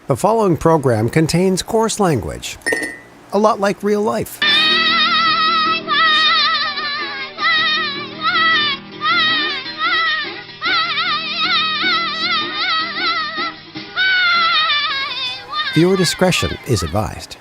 The following program contains coarse language, a lot like real life. Viewer discretion is advised.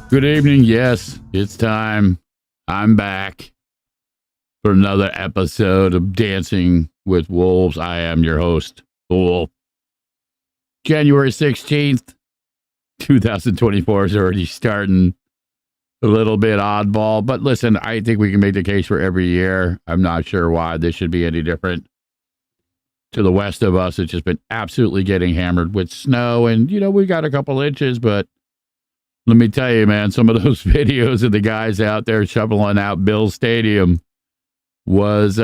Good evening. Yes, it's time. I'm back for another episode of Dancing with Wolves. I am your host, The Wolf. January 16th, 2024 is already starting. A little bit oddball, but listen, I think we can make the case for every year. I'm not sure why this should be any different. To the west of us, it's just been absolutely getting hammered with snow, and, we got a couple inches, but let me tell you, man, some of those videos of the guys out there shoveling out Bill's Stadium was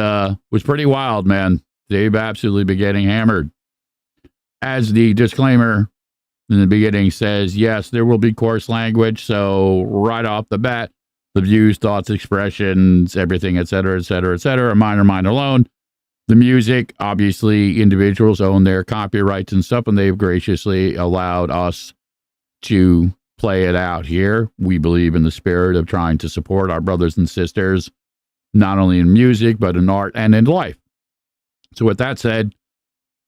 pretty wild, man. They've absolutely been getting hammered. As the disclaimer in the beginning says, yes, there will be coarse language. So right off the bat, the views, thoughts, expressions, everything, et cetera, mine alone. The music, obviously, individuals own their copyrights and stuff, and they've graciously allowed us to play it out here. We believe in the spirit of trying to support our brothers and sisters, not only in music, but in art and in life. So with that said,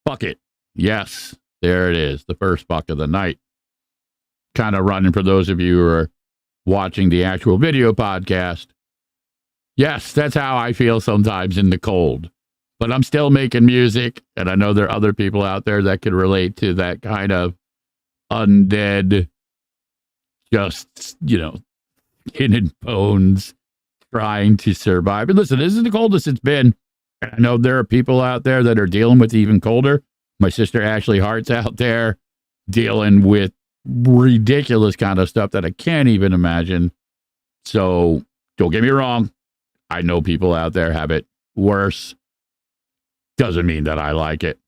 fuck it. Yes, there it is. The first fuck of the night. Kind of running for those of you who are watching the actual video podcast. Yes, that's how I feel sometimes in the cold. But I'm still making music, and I know there are other people out there that could relate to that kind of undead, just, skin and bones, trying to survive. And listen, this is the coldest it's been. I know there are people out there that are dealing with even colder. My sister Ashley Hart's out there dealing with ridiculous kind of stuff that I can't even imagine. So don't get me wrong. I know people out there have it worse. Doesn't mean that I like it.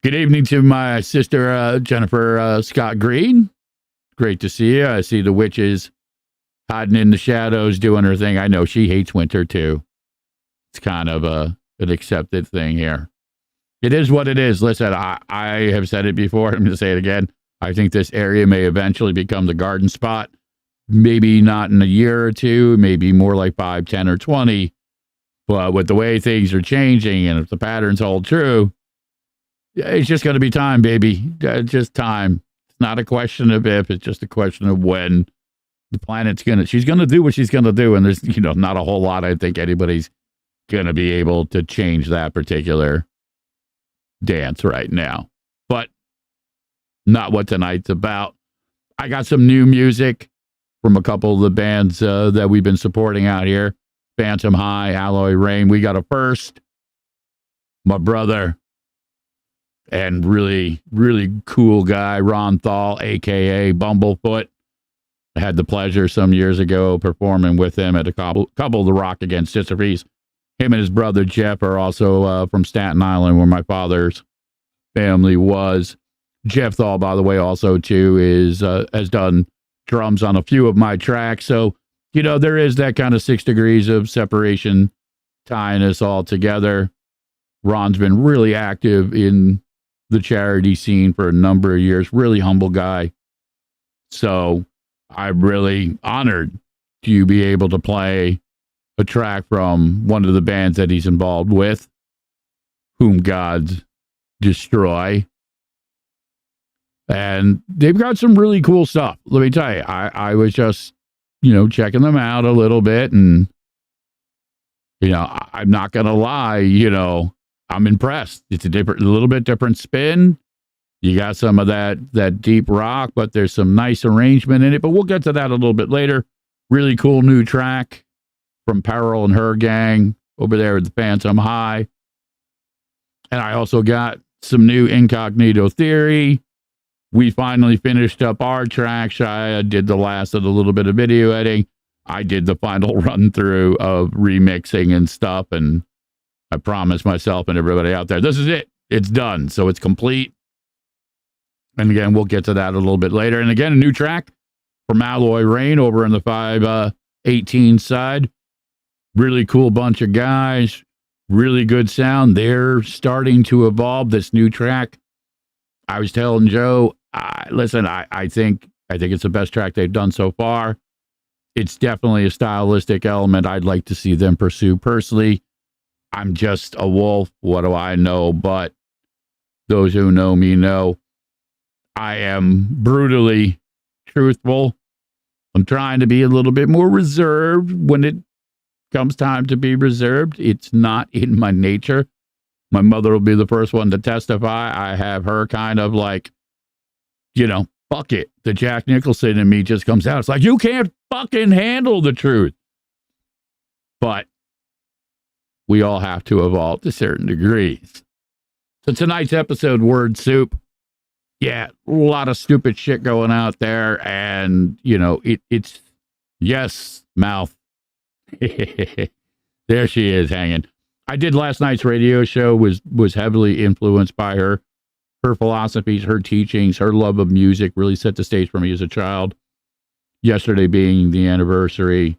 Good evening to my sister, Jennifer Scott Green. Great to see you. I see the witches hiding in the shadows doing her thing. I know she hates winter too. It's kind of an accepted thing here. It is what it is. Listen, I have said it before. I'm going to say it again. I think this area may eventually become the garden spot. Maybe not in a year or two, maybe more like 5, 10, or 20. But with the way things are changing, and if the patterns hold true, it's just going to be time, baby. Just time. It's not a question of if, it's just a question of when the planet's she's going to do what she's going to do. And there's, not a whole lot I think anybody's going to be able to change that particular dance right now. But not what tonight's about. I got some new music from a couple of the bands that we've been supporting out here. Phantom High, Alloy Rain. We got a first. My brother and really, really cool guy, Ron Thal, a.k.a. Bumblefoot. I had the pleasure some years ago performing with him at a couple of the Rock Against Sisyphes. Him and his brother Jeff are also from Staten Island, where my father's family was. Jeff Thal, by the way, also too has done drums on a few of my tracks. So, there is that kind of 6 degrees of separation tying us all together. Ron's been really active in the charity scene for a number of years. Really humble guy. So I'm really honored to be able to play a track from one of the bands that he's involved with, Whom Gods Destroy. And they've got some really cool stuff. Let me tell you, I was just, checking them out a little bit. And, I'm not going to lie, I'm impressed. It's a little bit different spin. You got some of that deep rock, but there's some nice arrangement in it. But we'll get to that a little bit later. Really cool new track from Peril and her gang over there at the Phantom High. And I also got some new Incognito Theory. We finally finished up our tracks. I did the last of the little bit of video editing. I did the final run through of remixing and stuff. And I promised myself and everybody out there, this is it. It's done. So it's complete. And again, we'll get to that a little bit later. And again, a new track from Alloy Rain over on the 518 side. Really cool bunch of guys. Really good sound. They're starting to evolve this new track. I was telling Joe, listen, I think it's the best track they've done so far. It's definitely a stylistic element I'd like to see them pursue personally. I'm just a wolf. What do I know? But those who know me know I am brutally truthful. I'm trying to be a little bit more reserved when it comes time to be reserved. It's not in my nature. My mother will be the first one to testify. I have her kind of like, fuck it. The Jack Nicholson in me just comes out. It's like, you can't fucking handle the truth. But we all have to evolve to certain degrees. So tonight's episode, Word Soup. Yeah, a lot of stupid shit going out there. And, it's, yes, mouth. There she is hanging. I did last night's radio show, was heavily influenced by her philosophies, her teachings, her love of music really set the stage for me as a child. Yesterday being the anniversary,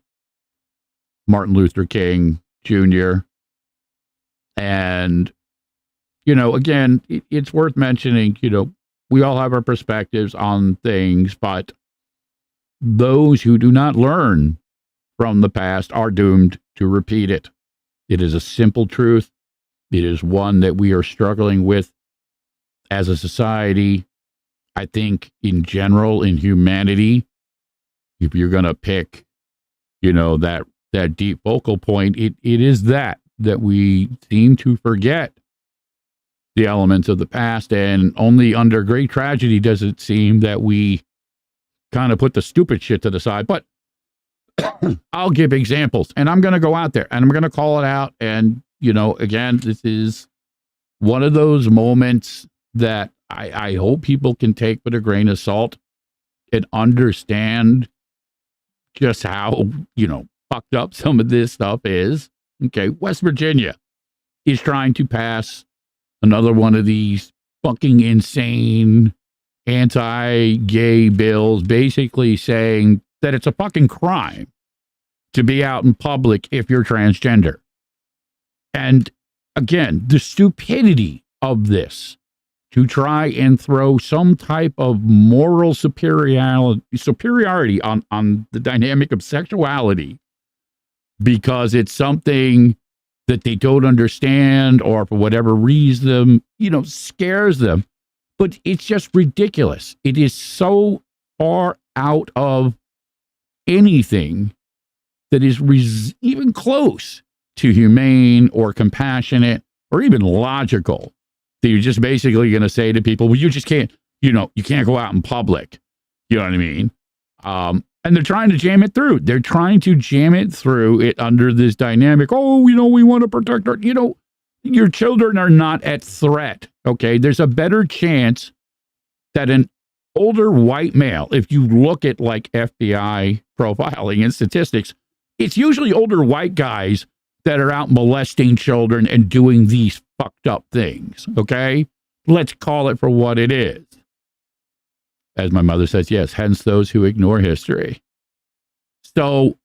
Martin Luther King Jr. And, again, it's worth mentioning, we all have our perspectives on things, but those who do not learn from the past are doomed to repeat it. It is a simple truth. It is one that we are struggling with as a society. I think in general, in humanity, if you're going to pick, that deep focal point, it is that we seem to forget the elements of the past, and only under great tragedy does it seem that we kind of put the stupid shit to the side. But I'll give examples, and I'm going to go out there and I'm going to call it out. And, again, this is one of those moments that I hope people can take with a grain of salt and understand just how, fucked up some of this stuff is. Okay, West Virginia is trying to pass another one of these fucking insane anti-gay bills, basically saying that it's a fucking crime to be out in public if you're transgender. And again, the stupidity of this to try and throw some type of moral superiority on the dynamic of sexuality because it's something that they don't understand or for whatever reason, scares them. But it's just ridiculous. It is so far out of anything that is even close to humane or compassionate or even logical, that you're just basically going to say to people, well, you just can't, you can't go out in public. You know what I mean? And they're trying to jam it through. They're trying to jam it through it under this dynamic. Oh, we want to protect our, your children are not at threat. Okay. There's a better chance that an older white male, if you look at like FBI profiling and statistics, it's usually older white guys that are out molesting children and doing these fucked up things. Okay. Let's call it for what it is. As my mother says, yes, hence those who ignore history. So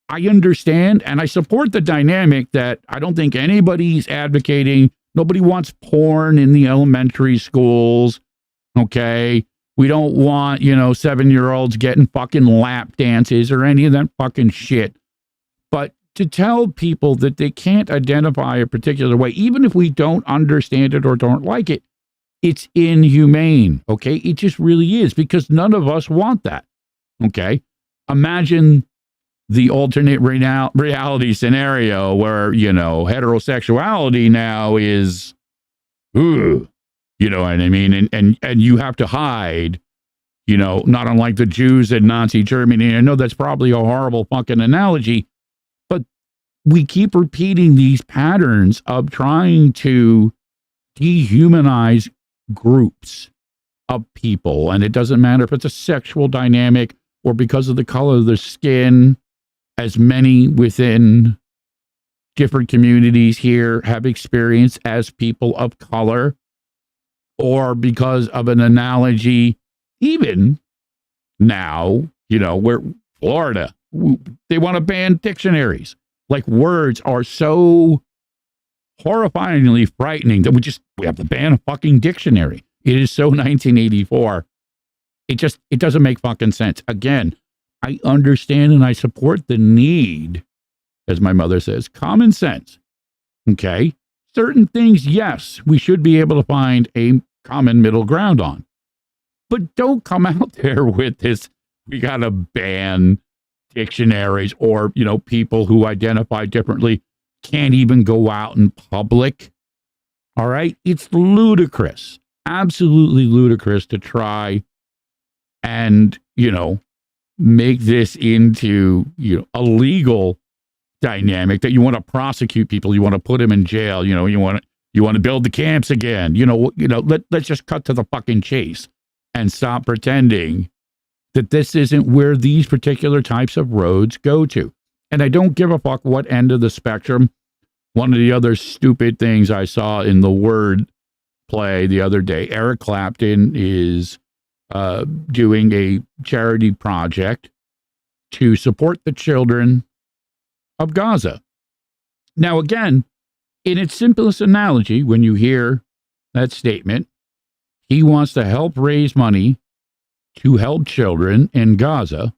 I understand and I support the dynamic that I don't think anybody's advocating. Nobody wants porn in the elementary schools. Okay. We don't want, 7-year-olds getting fucking lap dances or any of that fucking shit. But to tell people that they can't identify a particular way, even if we don't understand it or don't like it, it's inhumane, okay? It just really is, because none of us want that, okay? Imagine the alternate reality scenario where, heterosexuality now is, you know what I mean? And you have to hide, not unlike the Jews in Nazi Germany. I know that's probably a horrible fucking analogy, but we keep repeating these patterns of trying to dehumanize groups of people, and it doesn't matter if it's a sexual dynamic or because of the color of their skin, as many within different communities here have experienced as people of color, or because of an analogy, even now, where Florida, they want to ban dictionaries. Like, words are so horrifyingly frightening that we have to ban a fucking dictionary. It is so 1984. It doesn't make fucking sense. Again, I understand and I support the need, as my mother says, common sense. Okay. Certain things, yes, we should be able to find a common middle ground on. But don't come out there with this, we got to ban dictionaries, or, people who identify differently can't even go out in public. All right. It's ludicrous, absolutely ludicrous to try and, make this into, a legal dynamic that you want to prosecute people. You want to put them in jail. You want to build the camps again. Let's just cut to the fucking chase and stop pretending that this isn't where these particular types of roads go to. And I don't give a fuck what end of the spectrum. One of the other stupid things I saw in the word play the other day, Eric Clapton is doing a charity project to support the children of Gaza. Now, again, in its simplest analogy, when you hear that statement, he wants to help raise money to help children in Gaza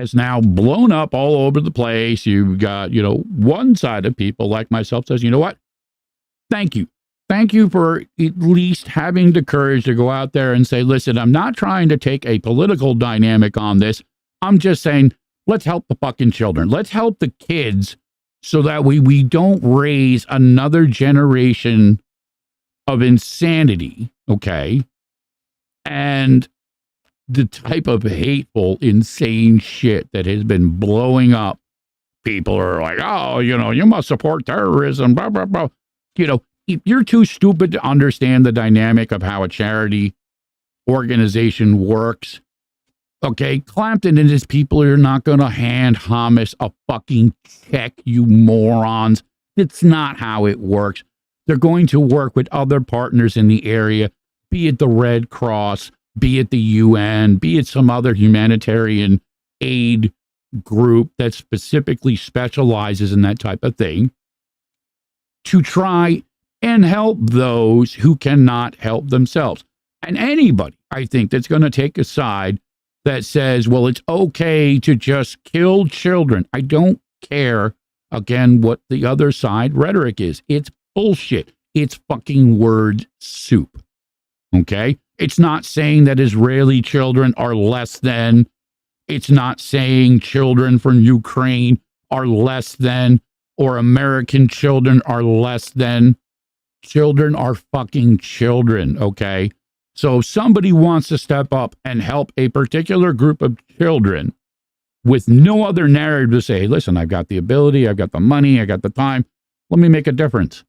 has now blown up all over the place. You've got, one side of people like myself says, you know what? Thank you. Thank you for at least having the courage to go out there and say, listen, I'm not trying to take a political dynamic on this. I'm just saying, let's help the fucking children. Let's help the kids so that we don't raise another generation of insanity, okay? And the type of hateful, insane shit that has been blowing up. People are like, oh, you must support terrorism, blah, blah, blah. If you're too stupid to understand the dynamic of how a charity organization works, okay, Clapton and his people are not going to hand Hamas a fucking check, you morons. It's not how it works. They're going to work with other partners in the area, be it the Red Cross, be it the UN, be it some other humanitarian aid group that specifically specializes in that type of thing, to try and help those who cannot help themselves. And anybody, I think, that's going to take a side that says, well, it's okay to just kill children. I don't care, again, what the other side rhetoric is. It's bullshit. It's fucking word soup. Okay? It's not saying that Israeli children are less than. It's not saying children from Ukraine are less than, or American children are less than. Children are fucking children, okay? So if somebody wants to step up and help a particular group of children with no other narrative to say, listen, I've got the ability, I've got the money, I got the time, let me make a difference.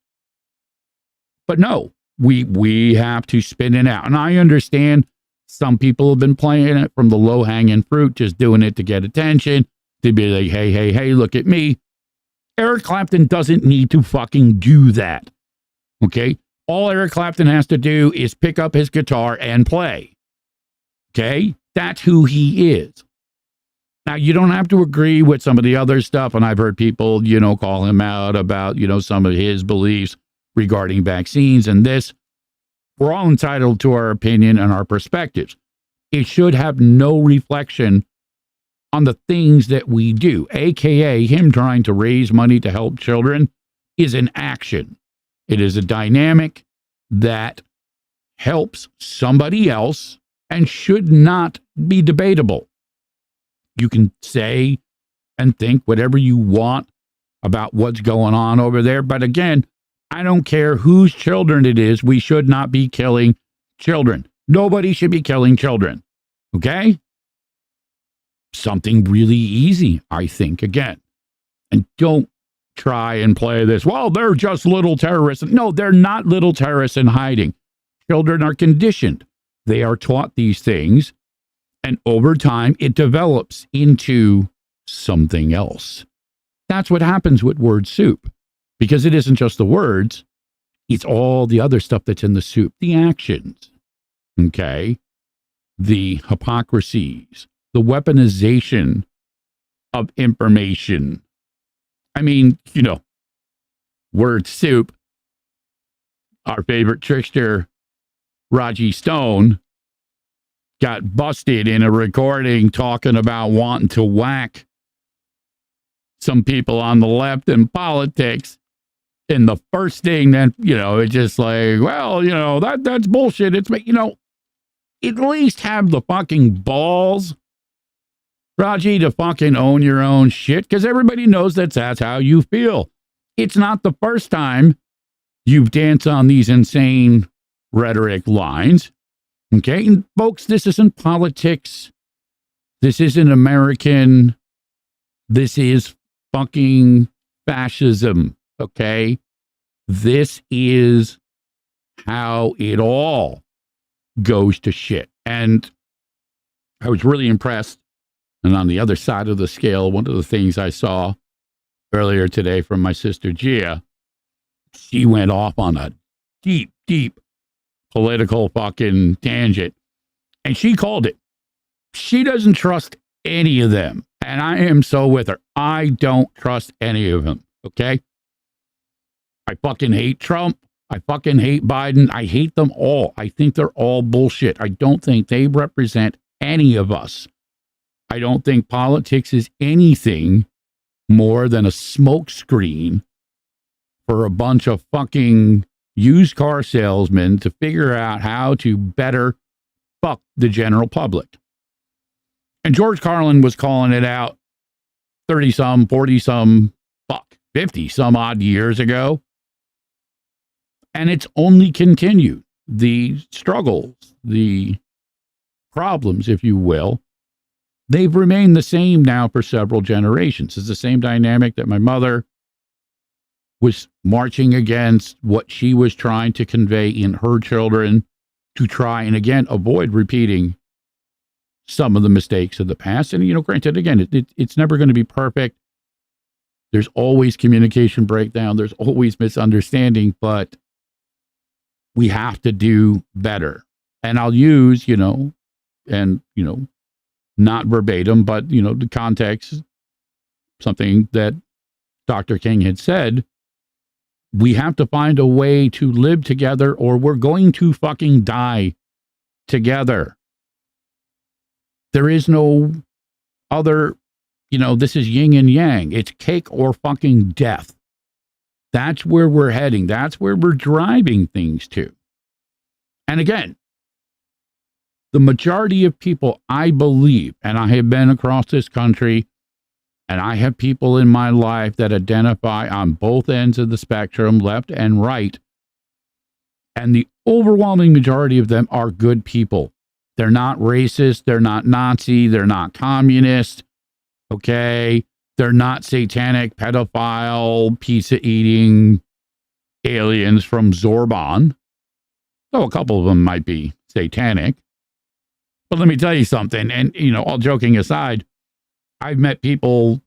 But no, we have to spin it out. And I understand some people have been playing it from the low-hanging fruit, just doing it to get attention, to be like, hey, look at me. Eric Clapton doesn't need to fucking do that. Okay? All Eric Clapton has to do is pick up his guitar and play. Okay? That's who he is. Now, you don't have to agree with some of the other stuff, and I've heard people, call him out about, some of his beliefs regarding vaccines and this. We're all entitled to our opinion and our perspectives. It should have no reflection on the things that we do, aka him trying to raise money to help children is an action. It is a dynamic that helps somebody else and should not be debatable. You can say and think whatever you want about what's going on over there, but again, I don't care whose children it is. We should not be killing children. Nobody should be killing children. Okay? Something really easy, I think, again. And don't try and play this, well, they're just little terrorists. No, they're not little terrorists in hiding. Children are conditioned. They are taught these things. And over time, it develops into something else. That's what happens with word soup. Because it isn't just the words, it's all the other stuff that's in the soup. The actions, okay? The hypocrisies, the weaponization of information. I mean, word soup. Our favorite trickster, Raji Stone, got busted in a recording talking about wanting to whack some people on the left in politics. And the first thing that, it's just like, well, that's bullshit. It's, at least have the fucking balls, Raji, to fucking own your own shit, because everybody knows that's how you feel. It's not the first time you've danced on these insane rhetoric lines. Okay, and folks, this isn't politics. This isn't American. This is fucking fascism. Okay, this is how it all goes to shit. And I was really impressed. And on the other side of the scale, one of the things I saw earlier today from my sister Gia, she went off on a deep, deep political fucking tangent. And she called it. She doesn't trust any of them. And I am so with her. I don't trust any of them. Okay? I fucking hate Trump. I fucking hate Biden. I hate them all. I think they're all bullshit. I don't think they represent any of us. I don't think politics is anything more than a smokescreen for a bunch of fucking used car salesmen to figure out how to better fuck the general public. And George Carlin was calling it out 30-some, 40-some, 50-some odd years ago. And it's only continued. The struggles, the problems, if you will, they've remained the same now for several generations. It's the same dynamic that my mother was marching against, what she was trying to convey in her children to try and, again, avoid repeating some of the mistakes of the past. And, granted, again, it's never going to be perfect. There's always communication breakdown. There's always misunderstanding, but we have to do better. And I'll use, not verbatim, but, the context, something that Dr. King had said, we have to find a way to live together or we're going to fucking die together. There is no other, this is yin and yang. It's cake or fucking death. That's where we're heading. That's where we're driving things to. And again, the majority of people, I believe, and I have been across this country, and I have people in my life that identify on both ends of the spectrum, left and right, and the overwhelming majority of them are good people. They're not racist. They're not Nazi. They're not communist. Okay? They're not satanic, pedophile, pizza-eating aliens from Zorbon. Though a couple of them might be satanic. But let me tell you something, and, all joking aside, I've met people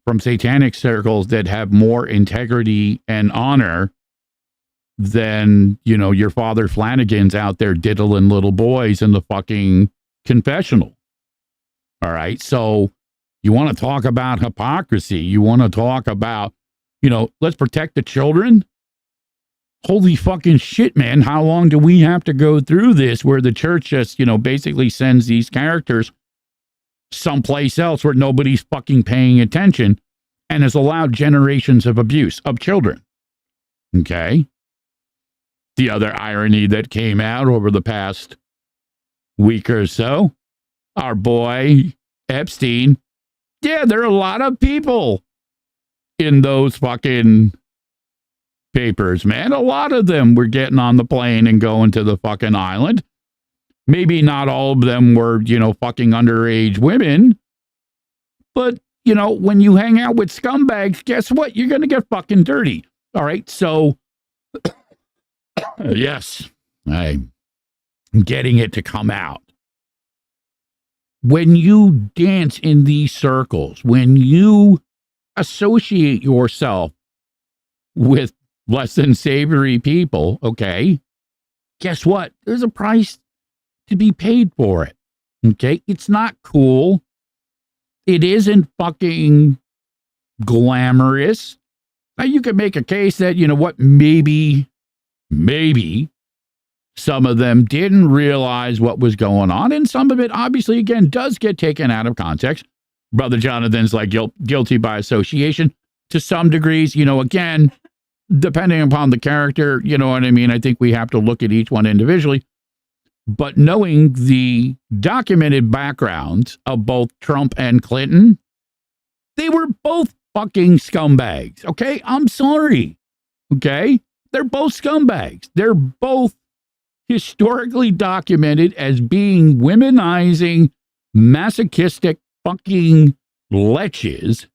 from satanic circles that have more integrity and honor than, your Father Flanagan's out there diddling little boys in the fucking confessional. All right. So you want to talk about hypocrisy. You want to talk about, let's protect the children. Holy fucking shit, man. How long do we have to go through this where the church just, basically sends these characters someplace else where nobody's fucking paying attention and has allowed generations of abuse of children? Okay. The other irony that came out over the past week or so, our boy Epstein. Yeah, there are a lot of people in those fucking papers, man. A lot of them were getting on the plane and going to the fucking island. Maybe not all of them were, fucking underage women. But, when you hang out with scumbags, guess what? You're going to get fucking dirty. All right. So, yes, I'm getting it to come out. When you dance in these circles, when you associate yourself with less than savory people, okay, guess what? There's a price to be paid for it. Okay? It's not cool. It isn't fucking glamorous. Now, you could make a case that, maybe some of them didn't realize what was going on, and some of it, obviously, again, does get taken out of context. Brother Jonathan's like guilty by association to some degrees, again, depending upon the character, you know what I mean? I think we have to look at each one individually. But knowing the documented backgrounds of both Trump and Clinton, they were both fucking scumbags. Okay? I'm sorry. Okay? They're both scumbags. They're both historically documented as being womenizing, masochistic fucking leches.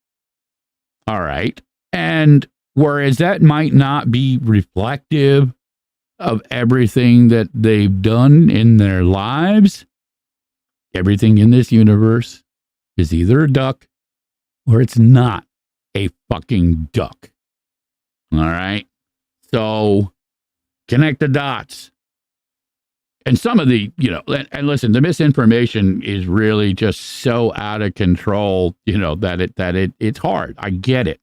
All right. And whereas that might not be reflective of everything that they've done in their lives, everything in this universe is either a duck or it's not a fucking duck. All right. So connect the dots. And some of the, and listen, the misinformation is really just so out of control, that it's hard. I get it.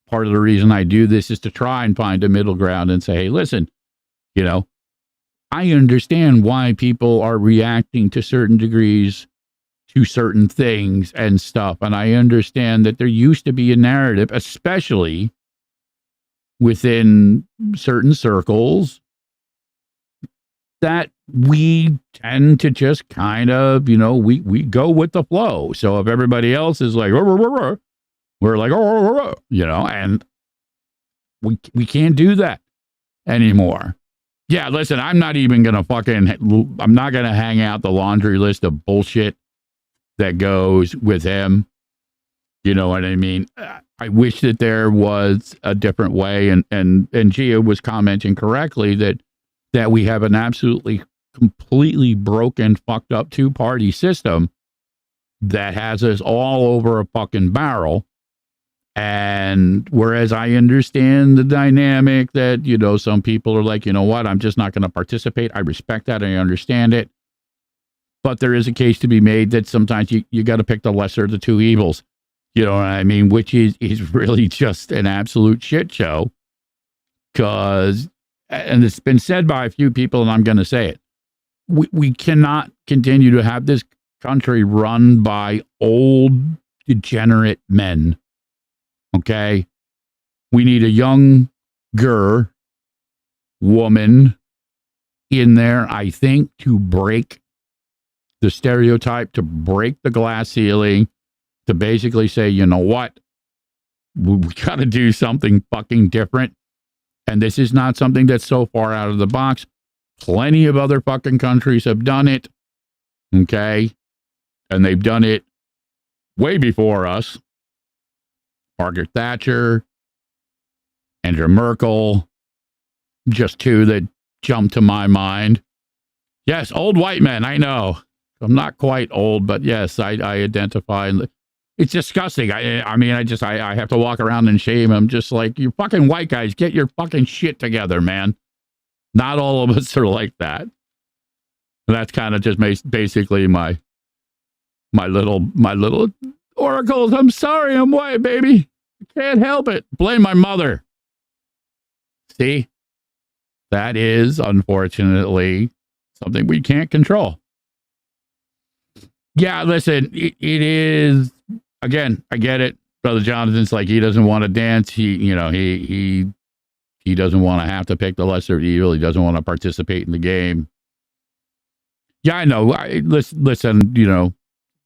Part of the reason I do this is to try and find a middle ground and say, hey, listen, I understand why people are reacting to certain degrees to certain things and stuff. And I understand that there used to be a narrative, especially within certain circles, that we tend to just kind of, we go with the flow. So if everybody else is like, we're like, and we can't do that anymore. Yeah, listen, I'm not even going to I'm not going to hang out the laundry list of bullshit that goes with him. You know what I mean? I wish that there was a different way. And Gia was commenting correctly that we have an absolutely completely broken, fucked up two-party system that has us all over a fucking barrel. And whereas I understand the dynamic that, some people are like, you know what, I'm just not going to participate. I respect that. I understand it. But there is a case to be made that sometimes you got to pick the lesser of the two evils. You know what I mean? Which is really just an absolute shit show. Because, and it's been said by a few people, and I'm going to say it, we cannot continue to have this country run by old, degenerate men. Okay? We need a younger woman in there, I think, to break the stereotype, to break the glass ceiling, to basically say, you know what? We got to do something fucking different. And this is not something that's so far out of the box. Plenty of other fucking countries have done it. Okay? And they've done it way before us. Margaret Thatcher, Angela Merkel, just two that jump to my mind. Yes, old white men, I know. I'm not quite old, but yes, I identify. It's disgusting. I mean, I have to walk around and shame them. Just like, you fucking white guys, get your fucking shit together, man. Not all of us are like that. And that's kind of just basically my little oracles. I'm sorry, I'm white, baby. I can't help it. Blame my mother. See? That is, unfortunately, something we can't control. Yeah, listen, it is, again, I get it. Brother Jonathan's like, he doesn't want to dance. He doesn't want to have to pick the lesser evil. He doesn't want to participate in the game. Yeah, I know. Listen,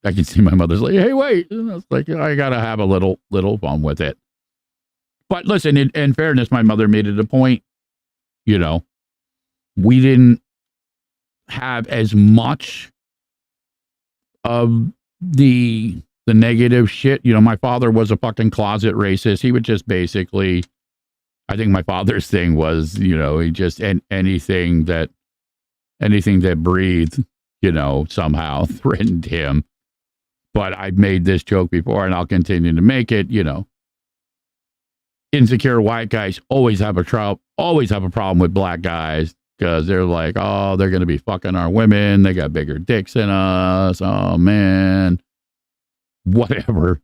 I can see my mother's like, hey, wait. And it's like, I got to have a little fun with it. But listen, in fairness, my mother made it a point. We didn't have as much of the negative shit. My father was a fucking closet racist. He would just basically, I think my father's thing was, he just, anything that breathed, somehow threatened him. But I've made this joke before, and I'll continue to make it, insecure white guys always have a problem with black guys, because they're like, oh, they're going to be fucking our women. They got bigger dicks than us. Oh, man. Whatever.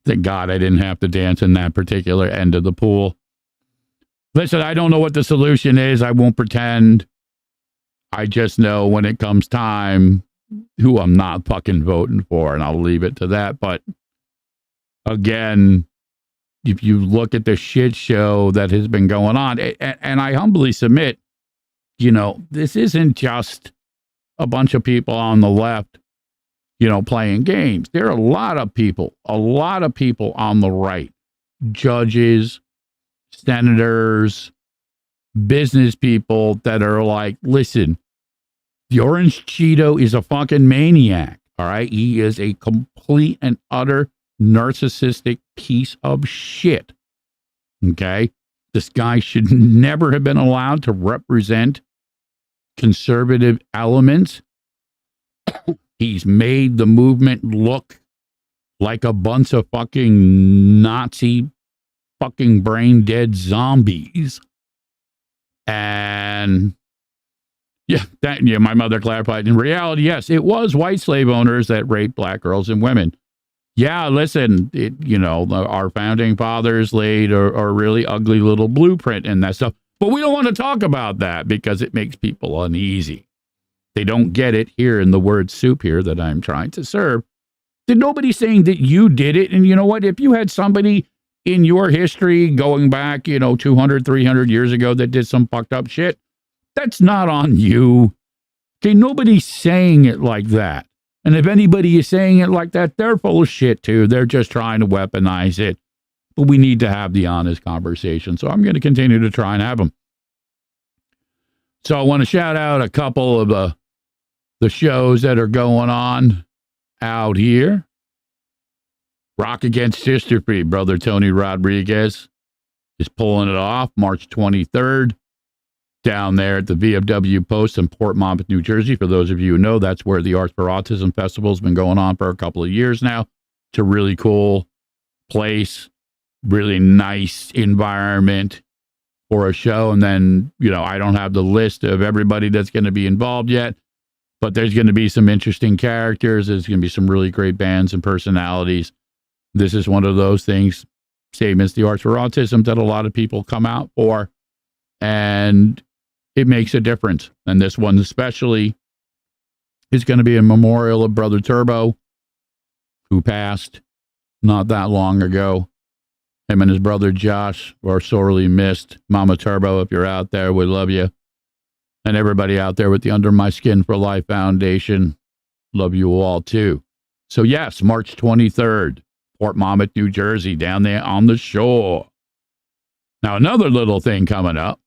Thank God I didn't have to dance in that particular end of the pool. Listen, I don't know what the solution is. I won't pretend. I just know when it comes time who I'm not fucking voting for, and I'll leave it to that. But again, if you look at the shit show that has been going on, and I humbly submit, this isn't just a bunch of people on the left, playing games. There are a lot of people on the right, judges, senators, business people that are like, listen, the Orange Cheeto is a fucking maniac. All right. He is a complete and utter narcissistic piece of shit. Okay. This guy should never have been allowed to represent conservative elements. He's made the movement look like a bunch of fucking Nazi fucking brain dead zombies. And my mother clarified, in reality, yes, it was white slave owners that raped black girls and women. Yeah, listen, our founding fathers laid a really ugly little blueprint in that stuff. But we don't want to talk about that because it makes people uneasy. They don't get it here in the word soup here that I'm trying to serve. That nobody's saying that you did it. And you know what? If you had somebody in your history going back, 200, 300 years ago that did some fucked up shit, that's not on you. Okay, nobody's saying it like that. And if anybody is saying it like that, they're full of shit too. They're just trying to weaponize it. But we need to have the honest conversation. So I'm going to continue to try and have them. So I want to shout out a couple of the shows that are going on out here. Rock Against History, brother Tony Rodriguez is pulling it off March 23rd down there at the VFW Post in Port Monmouth, New Jersey. For those of you who know, that's where the Arts for Autism Festival has been going on for a couple of years now. It's a really cool place, really nice environment for a show. And then, I don't have the list of everybody that's going to be involved yet, but there's going to be some interesting characters. There's going to be some really great bands and personalities. This is one of those things, same as the Arts for Autism, that a lot of people come out for, and it makes a difference. And this one especially is going to be a memorial of Brother Turbo, who passed not that long ago. Him and his brother Josh are sorely missed. Mama Turbo, if you're out there, we love you. And everybody out there with the Under My Skin for Life Foundation, love you all too. So yes, March 23rd, Port Monmouth, New Jersey, down there on the shore. Now, another little thing coming up.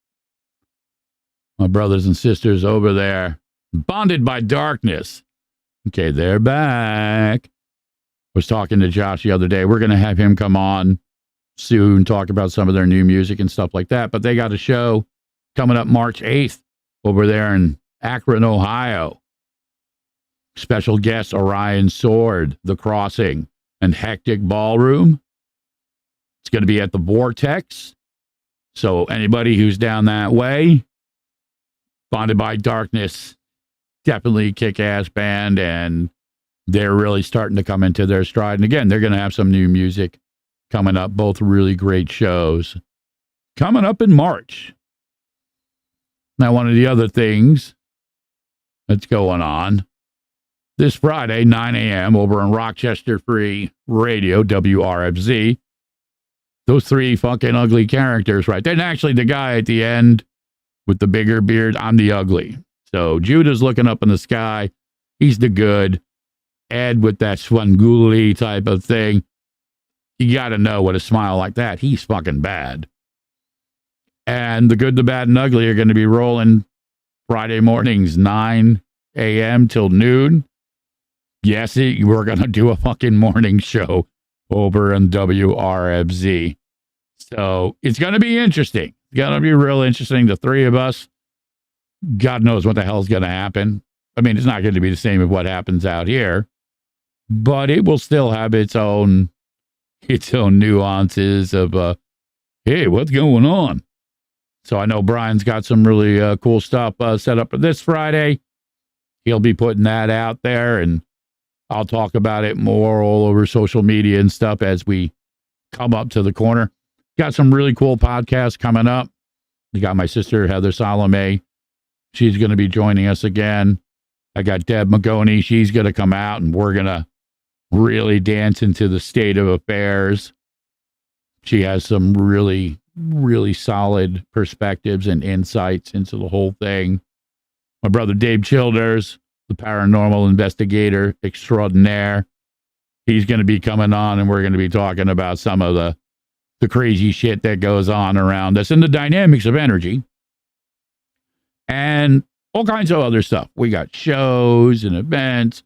My brothers and sisters over there, Bonded by Darkness. Okay, they're back. Was talking to Josh the other day. We're going to have him come on soon, talk about some of their new music and stuff like that. But they got a show coming up March 8th over there in Akron, Ohio. Special guests Orion Sword, The Crossing, and Hectic Ballroom. It's going to be at the Vortex. So anybody who's down that way, Bonded by Darkness, definitely a kick-ass band, and they're really starting to come into their stride. And again, they're going to have some new music coming up, both really great shows coming up in March. Now, one of the other things that's going on this Friday, 9 a.m. over on Rochester Free Radio, WRFZ, those three fucking ugly characters right there. And actually, the guy at the end with the bigger beard, I'm the ugly. So Judah's looking up in the sky. He's the good. Ed with that Swanguli type of thing. You got to know with a smile like that, he's fucking bad. And the good, the bad, and ugly are going to be rolling Friday mornings, 9 a.m. till noon. Yes, we're going to do a fucking morning show over on WRFZ. So it's going to be interesting. It's going to be real interesting. The three of us, God knows what the hell's going to happen. I mean, it's not going to be the same as what happens out here, but it will still have its own nuances of, hey, what's going on? So I know Brian's got some really cool stuff set up for this Friday. He'll be putting that out there, and I'll talk about it more all over social media and stuff as we come up to the corner. Got some really cool podcasts coming up. We got my sister, Heather Salome. She's going to be joining us again. I got Deb Magoni. She's going to come out, and we're going to really dance into the state of affairs. She has some really, really solid perspectives and insights into the whole thing. My brother Dave Childers, the paranormal investigator extraordinaire, he's going to be coming on, and we're going to be talking about some of the crazy shit that goes on around us and the dynamics of energy and all kinds of other stuff. We got shows and events.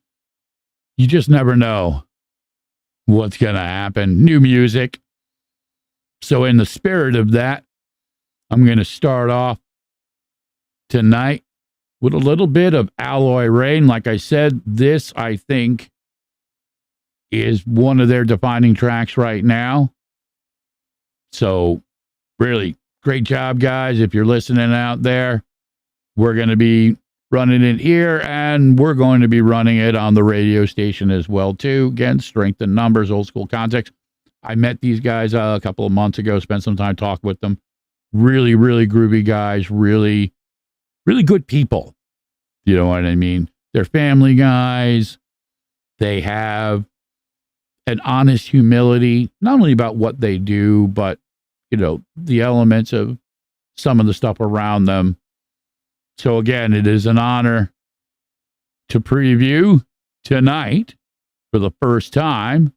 You just never know what's going to happen. New music. So in the spirit of that, I'm going to start off tonight with a little bit of Alloy Rain. Like I said, this, I think, is one of their defining tracks right now. So really, great job, guys. If you're listening out there, we're going to be running it here, and we're going to be running it on the radio station as well, too. Again, strength in numbers, old school context. I met these guys a couple of months ago, spent some time talking with them. Really, really groovy guys, really, really good people. You know what I mean? They're family guys. They have an honest humility, not only about what they do, but, the elements of some of the stuff around them. So again, it is an honor to preview tonight for the first time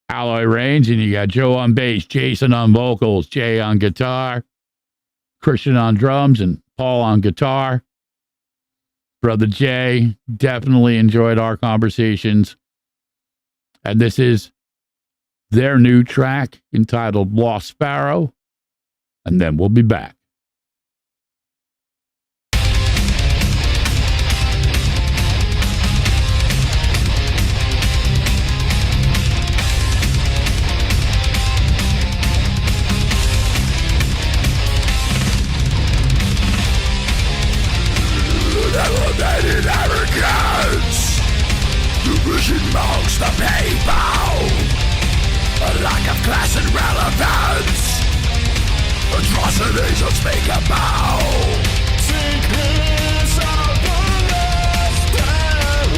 Alloy Rains, and you got Joe on bass, Jason on vocals, Jay on guitar, Christian on drums, and Paul on guitar. Brother Jay definitely enjoyed our conversations. And this is their new track entitled Lost Sparrow. And then we'll be back. Elevated arrogance, division amongst the people, a lack of class and relevance, atrocities unspeakable. Sickness of the last arrow,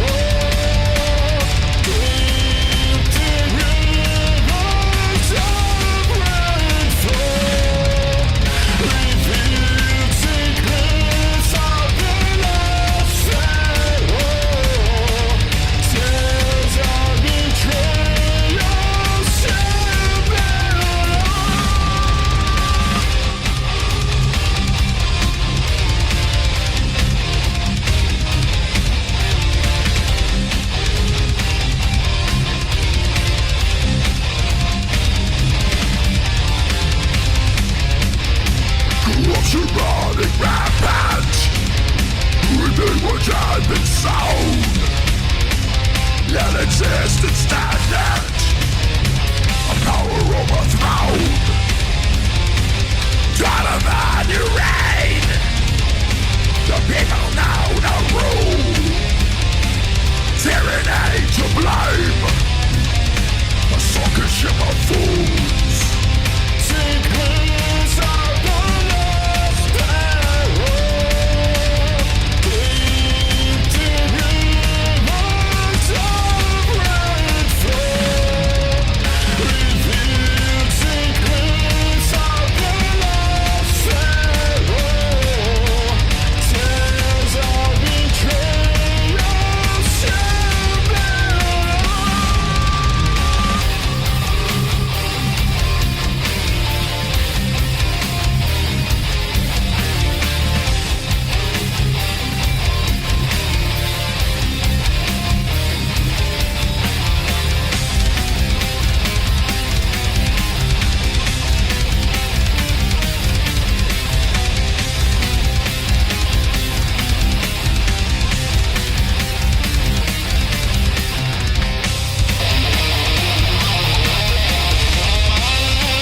empty rivers of rainfall, revealed secrets of the last arrow, tales of betrayal, shame and corruption running rampant, reaping what had been sown, yet existence stagnant, a power overthrown. Donovan, you reign, the people know no rule, tyranny to blame, a sunken ship of fools. Secrets of the lost arrow, empty rivers of rainfall, revealed secrets of the lost arrow, tales of betrayal, shame and secrets of the lost arrow, empty rivers of rainfall,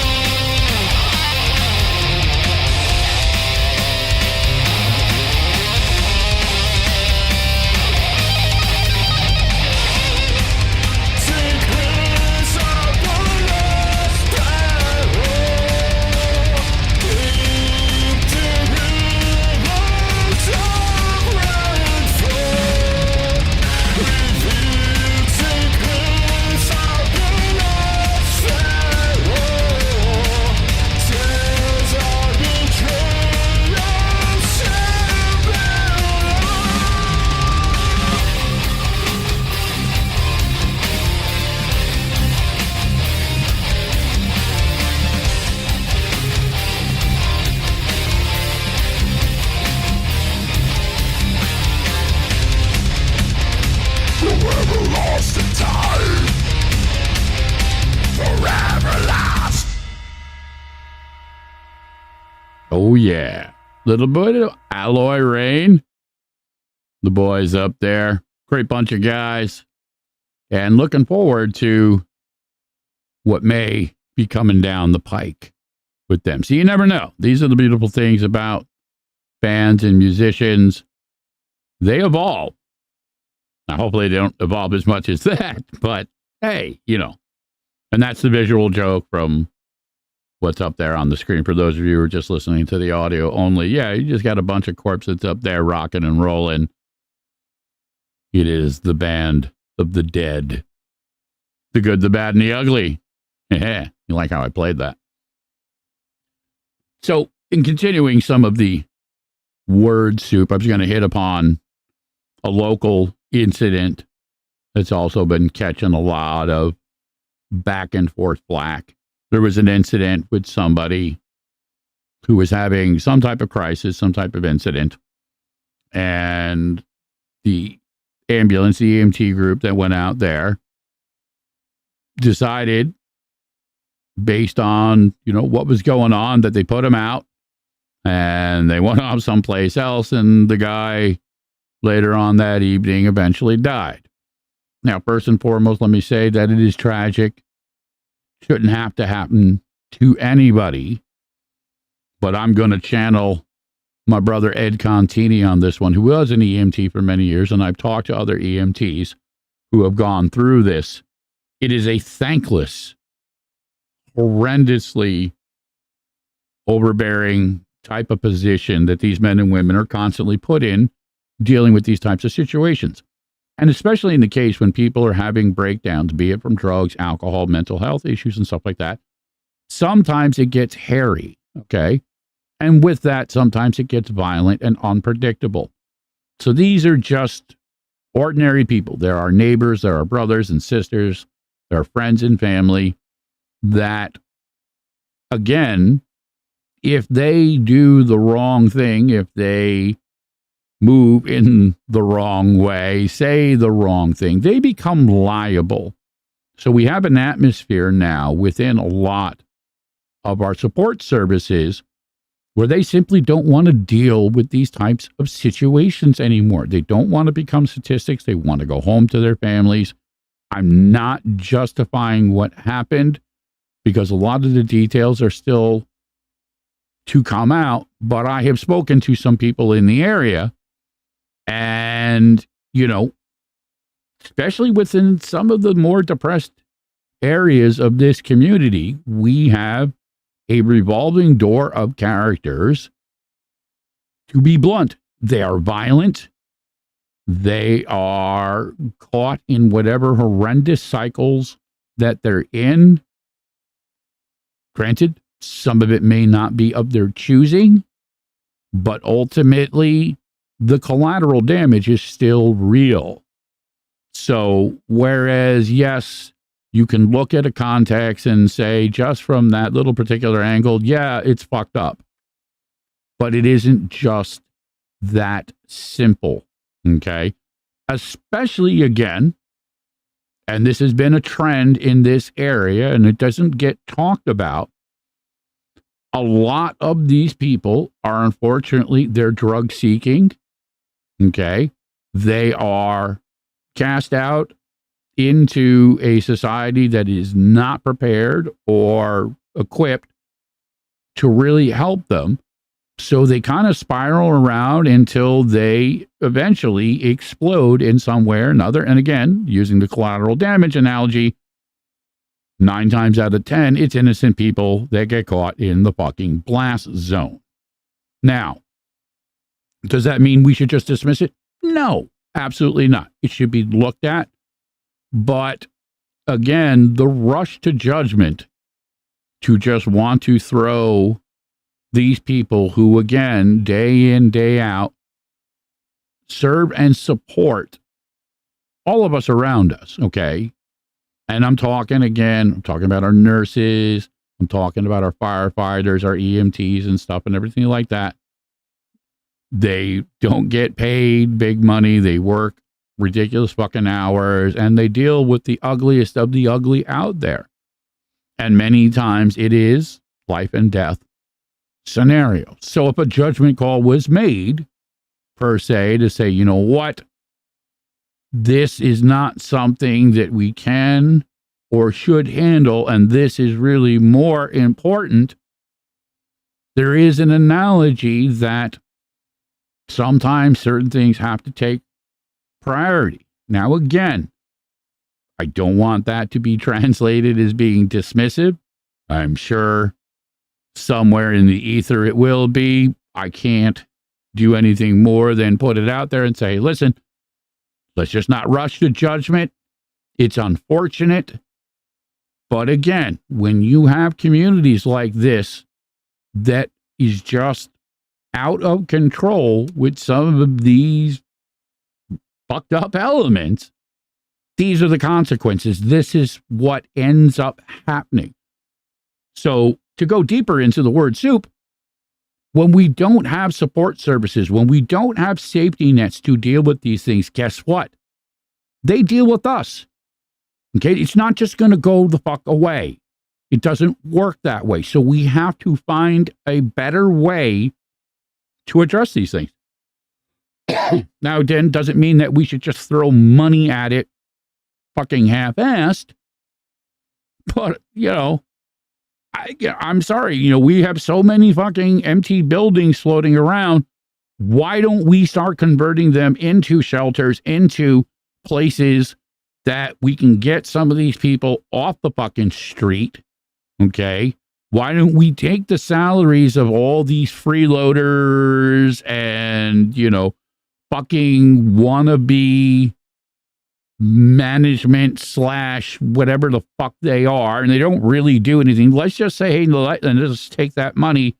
revealed secrets of the lost arrow, tales of betrayal, shame forever lost in time, forever lost. Oh, yeah. Little bit of Alloy Rain. The boys up there. Great bunch of guys. And looking forward to what may be coming down the pike with them. So you never know. These are the beautiful things about bands and musicians. They evolve. Now, hopefully they don't evolve as much as that. But, hey, And that's the visual joke from what's up there on the screen. For those of you who are just listening to the audio only, yeah, you just got a bunch of corpses up there rocking and rolling. It is the band of the dead. The good, the bad, and the ugly. You like how I played that? So, in continuing some of the word soup, I was going to hit upon a local incident that's also been catching a lot of back and forth flack. There was an incident with somebody who was having some type of crisis, some type of incident, and the ambulance, the EMT group that went out there decided, based on, what was going on, that they put him out and they went off someplace else, and the guy later on that evening eventually died. Now, first and foremost, let me say that it is tragic. Shouldn't have to happen to anybody, but I'm going to channel my brother Ed Contini on this one, who was an EMT for many years, and I've talked to other EMTs who have gone through this. It is a thankless, horrendously overbearing type of position that these men and women are constantly put in dealing with these types of situations. And especially in the case when people are having breakdowns, be it from drugs, alcohol, mental health issues, and stuff like that, sometimes it gets hairy, okay? And with that, sometimes it gets violent and unpredictable. So these are just ordinary people. There are neighbors, there are brothers and sisters, there are friends and family that, again, if they do the wrong thing, if they move in the wrong way, say the wrong thing, they become liable. So we have an atmosphere now within a lot of our support services where they simply don't want to deal with these types of situations anymore. They don't want to become statistics. They want to go home to their families. I'm not justifying what happened because a lot of the details are still to come out, but I have spoken to some people in the area, and, especially within some of the more depressed areas of this community, we have a revolving door of characters. To be blunt, they are violent. They are caught in whatever horrendous cycles that they're in. Granted, some of it may not be of their choosing, but ultimately, the collateral damage is still real. So, whereas, yes, you can look at a context and say, just from that little particular angle, yeah, it's fucked up. But it isn't just that simple, okay? Especially, again, and this has been a trend in this area, and it doesn't get talked about, a lot of these people are, unfortunately, they're drug seeking, okay? They are cast out into a society that is not prepared or equipped to really help them. So they kind of spiral around until they eventually explode in some way or another. And again, using the collateral damage analogy, 9 times out of 10, it's innocent people that get caught in the fucking blast zone. Now, does that mean we should just dismiss it? No, absolutely not. It should be looked at. But again, the rush to judgment to just want to throw these people who, again, day in, day out, serve and support all of us around us, okay? And I'm talking about our nurses, I'm talking about our firefighters, our EMTs and stuff and everything like that. They don't get paid big money. They work ridiculous fucking hours, and they deal with the ugliest of the ugly out there. And many times it is life and death scenario. So if a judgment call was made, per se, to say, you know what, this is not something that we can or should handle, and this is really more important, there is an analogy that sometimes certain things have to take priority. Now, again, I don't want that to be translated as being dismissive. I'm sure somewhere in the ether it will be. I can't do anything more than put it out there and say, listen, Let's just not rush to judgment. It's unfortunate. But again, when you have communities like this that is just out of control with some of these fucked up elements, these are the consequences. This is what ends up happening. So to go deeper into the word soup, when we don't have support services, when we don't have safety nets to deal with these things, guess what? They deal with us. Okay, it's not just going to go the fuck away. It doesn't work that way. So we have to find a better way to address these things. Now, again, doesn't mean that we should just throw money at it fucking half-assed. But, I'm sorry, we have so many fucking empty buildings floating around. Why don't we start converting them into shelters, into places that we can get some of these people off the fucking street? Okay. Why don't we take the salaries of all these freeloaders and, fucking wannabe management / whatever the fuck they are, and they don't really do anything. Let's just say, hey, let's take that money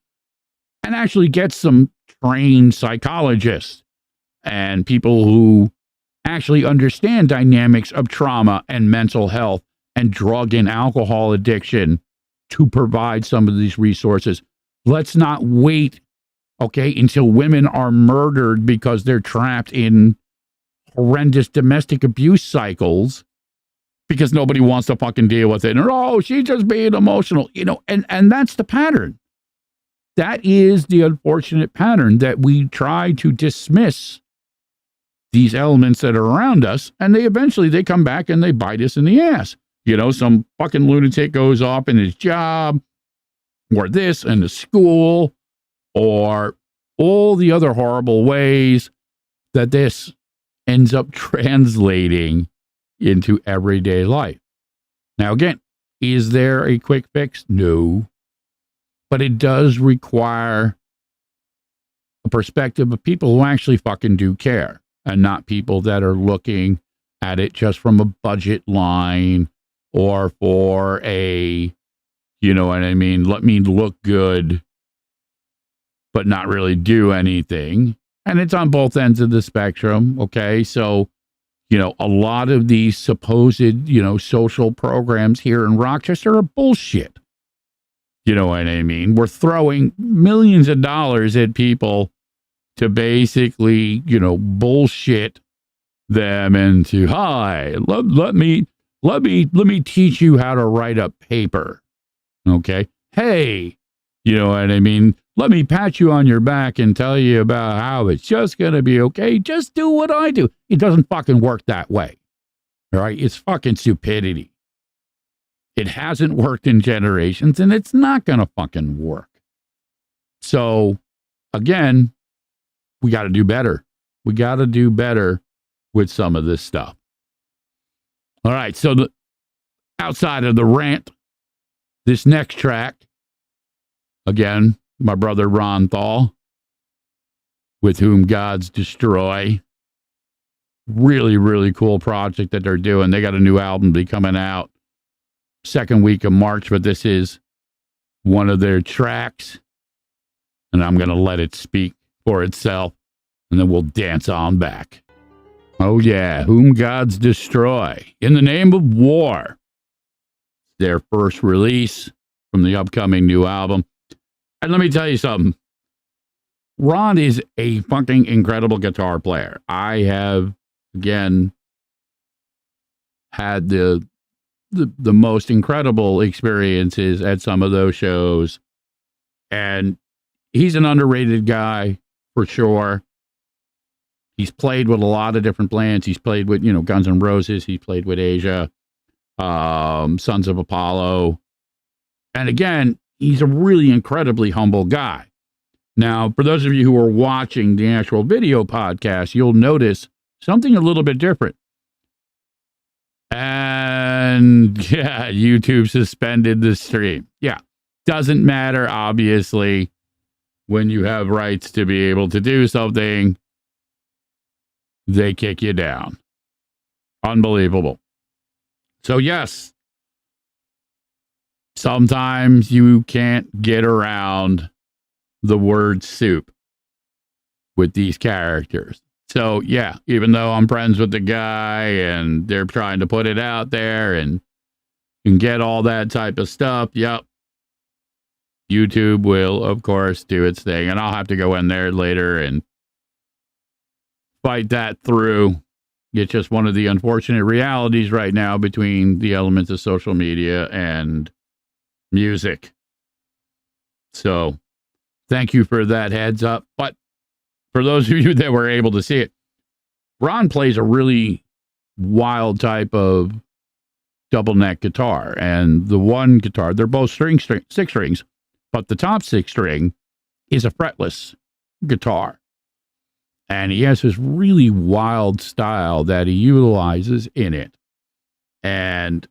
and actually get some trained psychologists and people who actually understand dynamics of trauma and mental health and drug and alcohol addiction to provide some of these resources. Let's not wait, until women are murdered because they're trapped in horrendous domestic abuse cycles because nobody wants to fucking deal with it. And, she's just being emotional, and that's the pattern. That is the unfortunate pattern, that we try to dismiss these elements that are around us, and they eventually come back and they bite us in the ass. Some fucking lunatic goes off in his job, or this in the school, or all the other horrible ways that this ends up translating into everyday life. Now, again, is there a quick fix? No. But it does require a perspective of people who actually fucking do care, and not people that are looking at it just from a budget line or for a, let me look good, but not really do anything. And it's on both ends of the spectrum. Okay. So, a lot of these supposed, social programs here in Rochester are bullshit. You know what I mean? We're throwing millions of dollars at people to basically, bullshit them into, hi, let me teach you how to write a paper. Okay. Hey, you know what I mean? Let me pat you on your back and tell you about how it's just going to be okay. Just do what I do. It doesn't fucking work that way. All right. It's fucking stupidity. It hasn't worked in generations, and it's not going to fucking work. So again, we got to do better. We got to do better with some of this stuff. All right. So outside of the rant, this next track, again, my brother Ron Thal, With Whom Gods Destroy. Really, really cool project that they're doing. They got a new album be coming out second week of March, but this is one of their tracks, and I'm going to let it speak for itself, and then we'll dance on back. Oh yeah, Whom Gods Destroy, In the Name of War. Their first release from the upcoming new album. And let me tell you something. Ron is a fucking incredible guitar player. I have, again, had the most incredible experiences at some of those shows. And he's an underrated guy for sure. He's played with a lot of different bands. He's played with, Guns N' Roses. He played with Asia, Sons of Apollo. And again, he's a really incredibly humble guy. Now, for those of you who are watching the actual video podcast, you'll notice something a little bit different. And yeah, YouTube suspended the stream. Yeah, doesn't matter, obviously, when you have rights to be able to do something, they kick you down. Unbelievable. So, yes, sometimes you can't get around the word soup with these characters. So, yeah, even though I'm friends with the guy and they're trying to put it out there and get all that type of stuff, yep, YouTube will, of course, do its thing. And I'll have to go in there later and fight that through. It's just one of the unfortunate realities right now between the elements of social media and music. So, thank you for that heads up. But for those of you that were able to see it, Ron plays a really wild type of double neck guitar. And the one guitar, they're both six strings, but the top 6 string is a fretless guitar. And he has this really wild style that he utilizes in it. And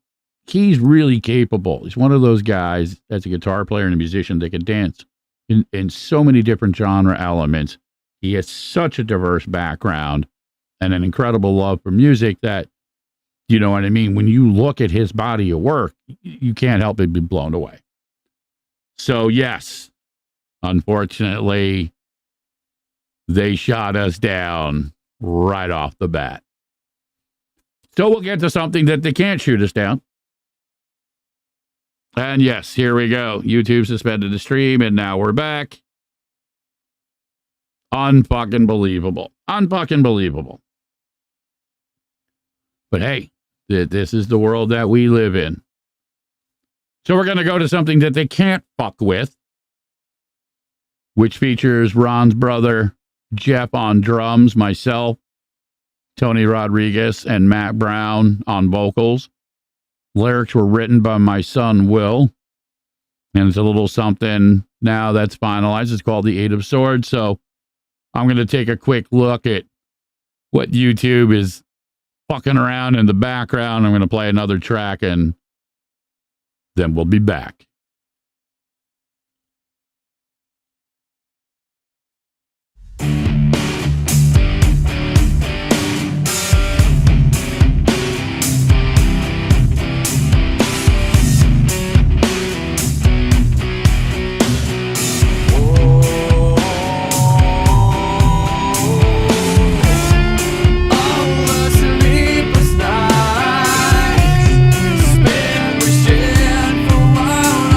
he's really capable. He's one of those guys as a guitar player and a musician that can dance in so many different genre elements. He has such a diverse background and an incredible love for music that, you know what I mean? When you look at his body of work, you can't help but be blown away. So, yes, unfortunately, they shot us down right off the bat. So we'll get to something that they can't shoot us down. And yes, here we go. YouTube suspended the stream, and now we're back. Unfucking believable. Unfucking believable. But hey, this is the world that we live in. So we're going to go to something that they can't fuck with, which features Ron's brother, Jeff, on drums, myself, Tony Rodriguez, and Matt Brown on vocals. Lyrics were written by my son, Will. And it's a little something now that's finalized. It's called The Eight of Swords. So I'm going to take a quick look at what YouTube is fucking around in the background. I'm going to play another track and then we'll be back. Sleepless nights spent wishing for one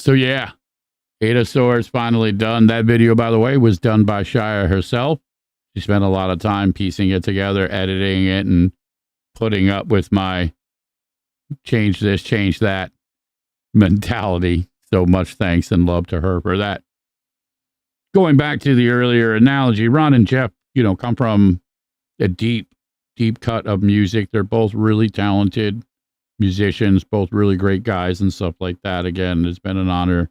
So yeah, Eight of Swords finally done. That video, by the way, was done by Shia herself. She spent a lot of time piecing it together, editing it, and putting up with my change this, change that mentality. So much thanks and love to her for that. Going back to the earlier analogy, Ron and Jeff, come from a deep cut of music. They're both really talented musicians, both really great guys and stuff like that. Again, it's been an honor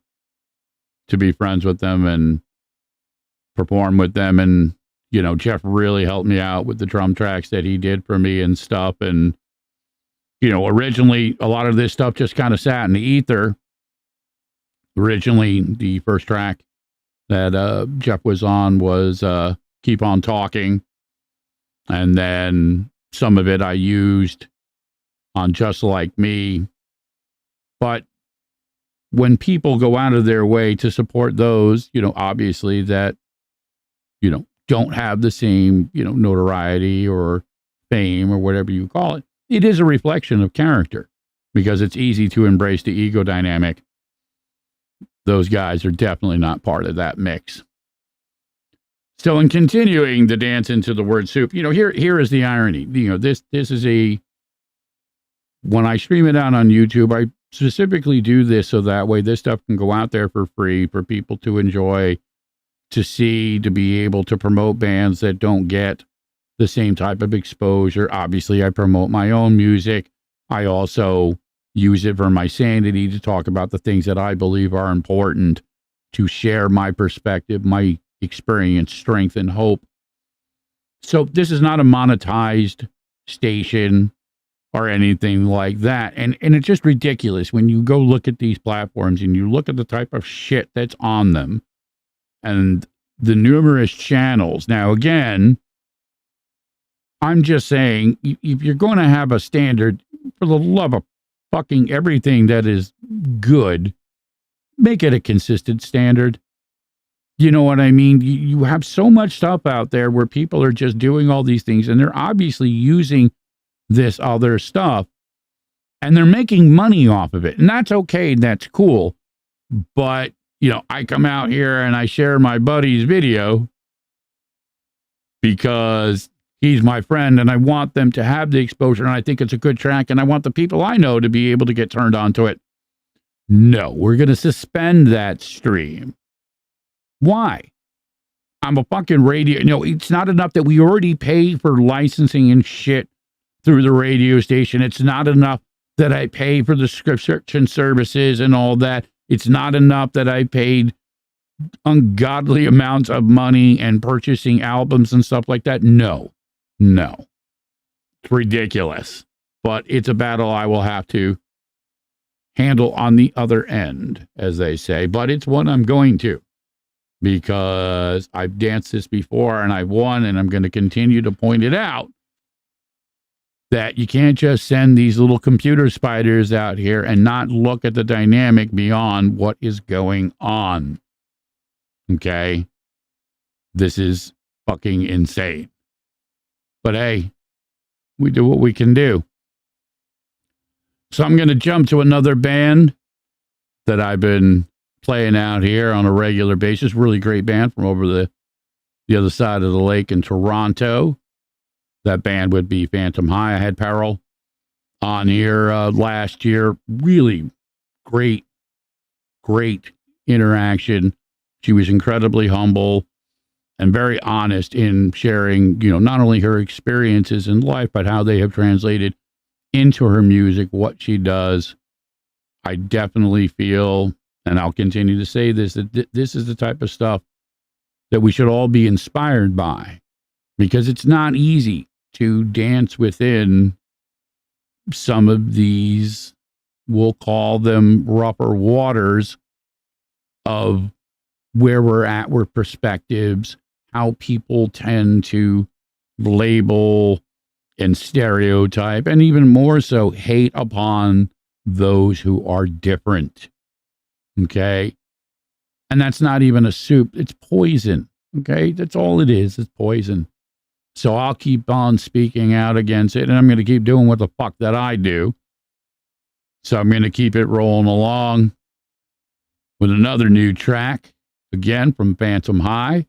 to be friends with them and perform with them. And, Jeff really helped me out with the drum tracks that he did for me and stuff. And, originally a lot of this stuff just kind of sat in the ether. Originally, the first track that Jeff was on was Keep On Talking. And then some of it I used on Just Like Me. But when people go out of their way to support those, obviously that, don't have the same, notoriety or fame or whatever you call it, it is a reflection of character because it's easy to embrace the ego dynamic. Those guys are definitely not part of that mix. So in continuing the dance into the word soup, here is the irony. This is when I stream it out on YouTube, I specifically do this so that way this stuff can go out there for free for people to enjoy, to see, to be able to promote bands that don't get the same type of exposure. Obviously, I promote my own music. I also use it for my sanity to talk about the things that I believe are important, to share my perspective, my experience, strength, and hope. So this is not a monetized station or anything like that. And it's just ridiculous when you go look at these platforms and you look at the type of shit that's on them and the numerous channels. Now, again, I'm just saying, if you're going to have a standard, for the love of fucking everything that is good, make it a consistent standard. You know what I mean? You have so much stuff out there where people are just doing all these things and they're obviously using this other stuff and they're making money off of it. And that's okay. That's cool. But, I come out here and I share my buddy's video because he's my friend and I want them to have the exposure and I think it's a good track and I want the people I know to be able to get turned on to it. No, we're going to suspend that stream. Why? I'm a fucking radio. No, it's not enough that we already pay for licensing and shit through the radio station. It's not enough that I pay for the subscription services and all that. It's not enough that I paid ungodly amounts of money and purchasing albums and stuff like that. No. It's ridiculous. But it's a battle I will have to handle on the other end, as they say. But it's one I'm going to, because I've danced this before and I've won, and I'm going to continue to point it out that you can't just send these little computer spiders out here and not look at the dynamic beyond what is going on. Okay? This is fucking insane. But hey, we do what we can do. So I'm going to jump to another band that I've been playing out here on a regular basis. Really great band from over the other side of the lake in Toronto. That band would be Phantom High. I had Peril on here last year. Really great interaction. She was incredibly humble and very honest in sharing, not only her experiences in life, but how they have translated into her music, what she does. I definitely feel, and I'll continue to say this, that this is the type of stuff that we should all be inspired by, because it's not easy to dance within some of these, we'll call them rougher waters of where we're at, where perspectives, how people tend to label and stereotype, and even more so hate upon those who are different. Okay? And that's not even a soup. It's poison. Okay? That's all it is. It's poison. So I'll keep on speaking out against it, and I'm going to keep doing what the fuck that I do. So I'm going to keep it rolling along. with another new track, again from Phantom High.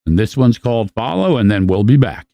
And this one's called Follow, and then we'll be back.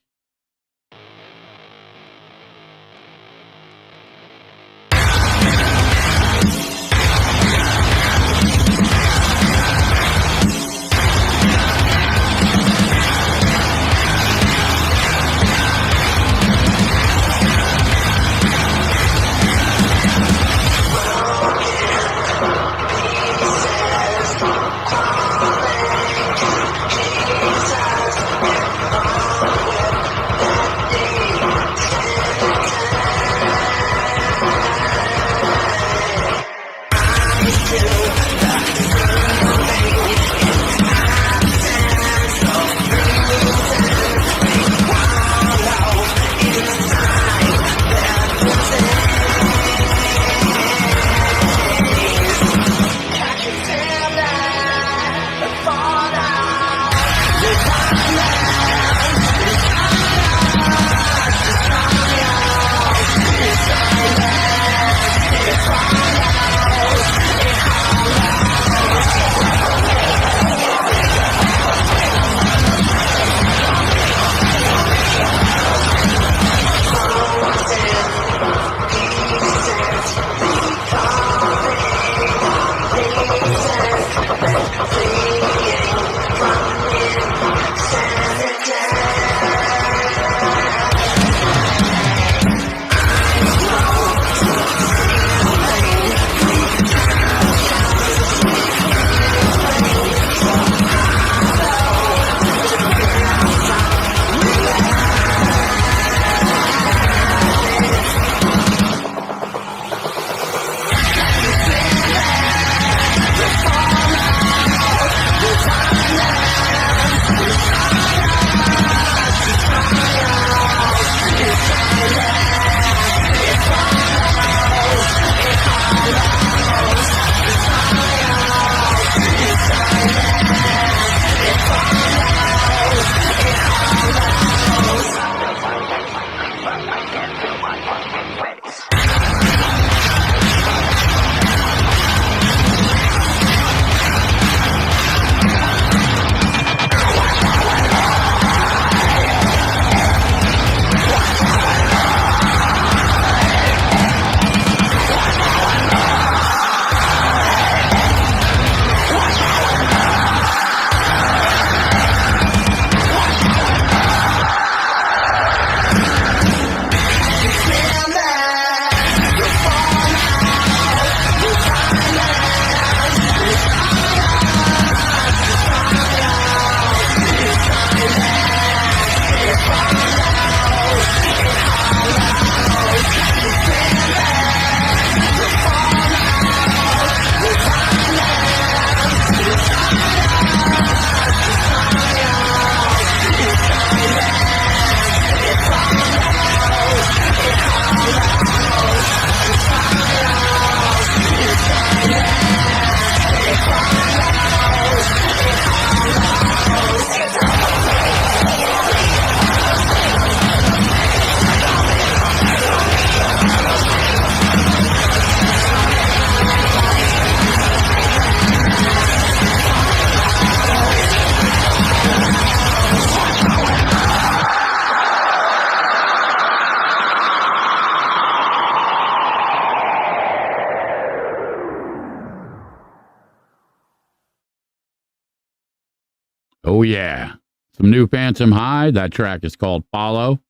Oh, yeah. Some new Phantom High. That track is called Follow.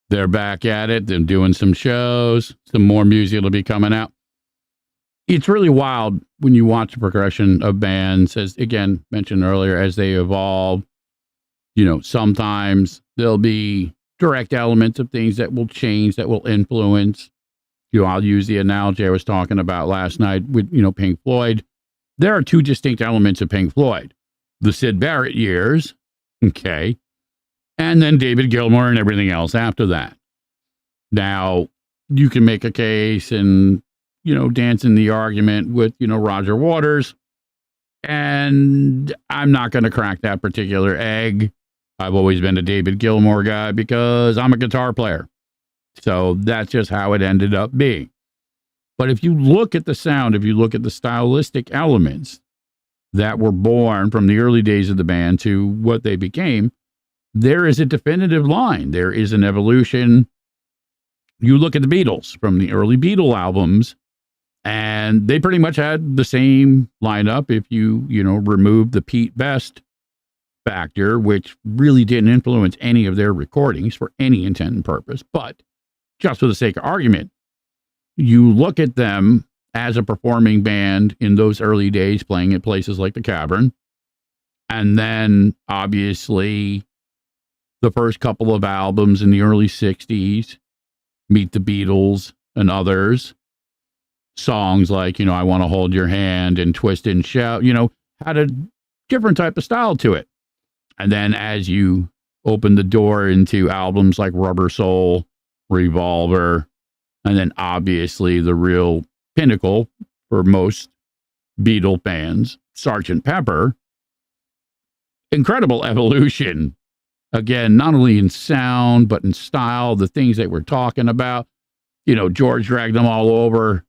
They're back at it. They're doing some shows. Some more music will be coming out. It's really wild when you watch the progression of bands, as again mentioned earlier, as they evolve. You know, sometimes there'll be direct elements of things that will change, that will influence. You know, I'll use the analogy I was talking about last night with, Pink Floyd. There are two distinct elements of Pink Floyd. The Syd Barrett years, okay, and then David Gilmour and everything else after that. Now, you can make a case and, dance in the argument with, Roger Waters, and I'm not going to crack that particular egg. I've always been a David Gilmour guy because I'm a guitar player. So that's just how it ended up being. But if you look at the sound, if you look at the stylistic elements that were born from the early days of the band to what they became, there is a definitive line. There is an evolution. You look at the Beatles from the early Beatle albums, and they pretty much had the same lineup if you remove the Pete Best factor, which really didn't influence any of their recordings for any intent and purpose. But just for the sake of argument, you look at them as a performing band in those early days, playing at places like the Cavern, and then obviously the first couple of albums in the early 60s, Meet the Beatles and others, songs like, I Want to Hold Your Hand and Twist and Shout, had a different type of style to it. And then as you open the door into albums like Rubber Soul, Revolver, and then obviously the real pinnacle for most Beatle fans, Sgt. Pepper, incredible evolution. Again, not only in sound, but in style, the things that we're talking about. George dragged them all over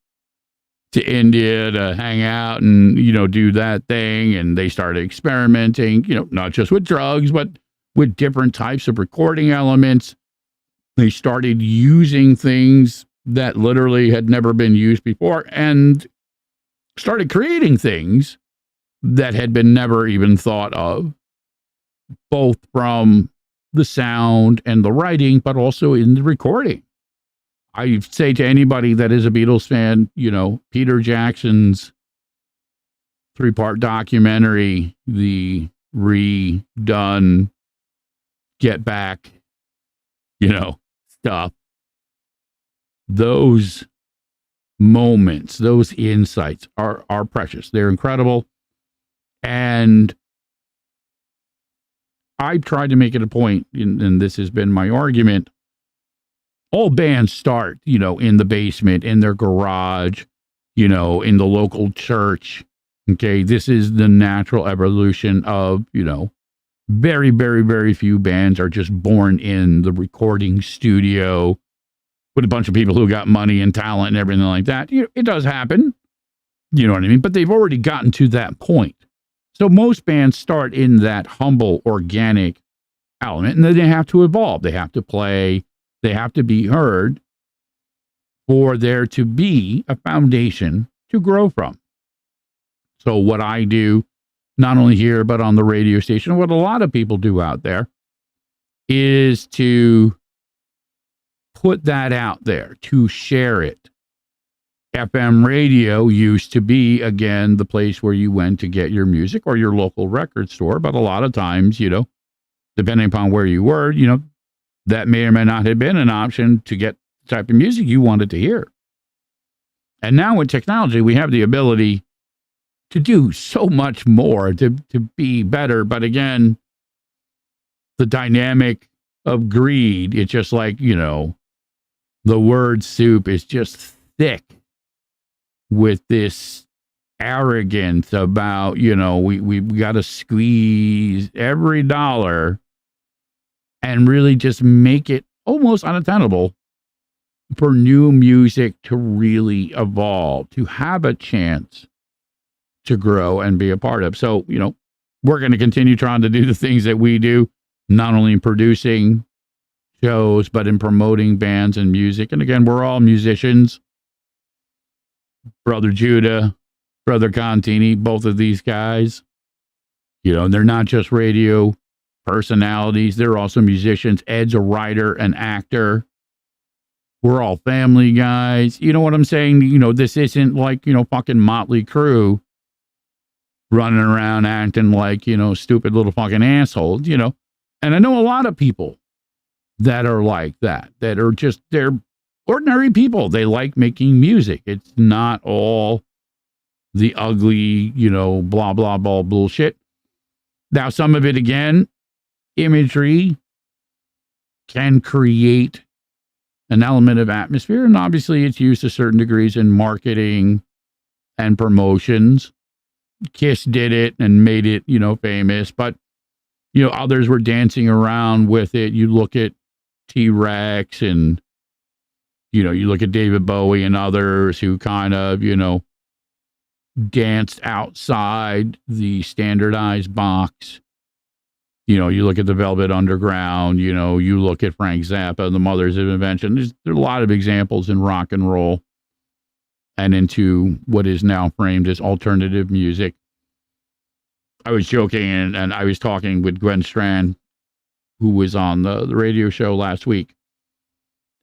to India to hang out and, do that thing. And they started experimenting, not just with drugs, but with different types of recording elements. They started using things that literally had never been used before and started creating things that had been never even thought of, both from the sound and the writing, but also in the recording. I say to anybody that is a Beatles fan, Peter Jackson's 3-part documentary, the redone Get Back, stuff. Those moments, those insights are precious. They're incredible. And I've tried to make it a point, and this has been my argument. All bands start, in the basement, in their garage, in the local church. Okay. This is the natural evolution of, very, very, very few bands are just born in the recording studio with a bunch of people who got money and talent and everything like that. It does happen. You know what I mean? But they've already gotten to that point. So most bands start in that humble, organic element, and then they have to evolve. They have to play. They have to be heard for there to be a foundation to grow from. So what I do, not only here, but on the radio station, what a lot of people do out there, is to put that out there, to share it. FM radio used to be, again, the place where you went to get your music or your local record store. But a lot of times, depending upon where you were, that may or may not have been an option to get the type of music you wanted to hear. And now with technology, we have the ability to do so much more, to be better. But again, the dynamic of greed, it's just like, the word soup is just thick with this arrogance about, we got to squeeze every dollar and really just make it almost unattainable for new music to really evolve, to have a chance to grow and be a part of. So, we're going to continue trying to do the things that we do, not only in producing shows, but in promoting bands and music. And again, we're all musicians. Brother Judah, Brother Contini, both of these guys, they're not just radio personalities. They're also musicians. Ed's a writer and actor. We're all family guys. You know what I'm saying? This isn't like, fucking Motley Crue running around acting like, stupid little fucking assholes, And I know a lot of people that are like that are just, they're ordinary people. They like making music. It's not all the ugly, blah, blah, blah bullshit. Now, some of it, again, imagery can create an element of atmosphere. And obviously it's used to certain degrees in marketing and promotions. Kiss did it and made it, famous, but, others were dancing around with it. You look at T-Rex and, You look at David Bowie and others who kind of, danced outside the standardized box. You look at the Velvet Underground, you look at Frank Zappa, the Mothers of Invention. There are a lot of examples in rock and roll and into what is now framed as alternative music. I was joking and I was talking with Gwen Strand, who was on the radio show last week.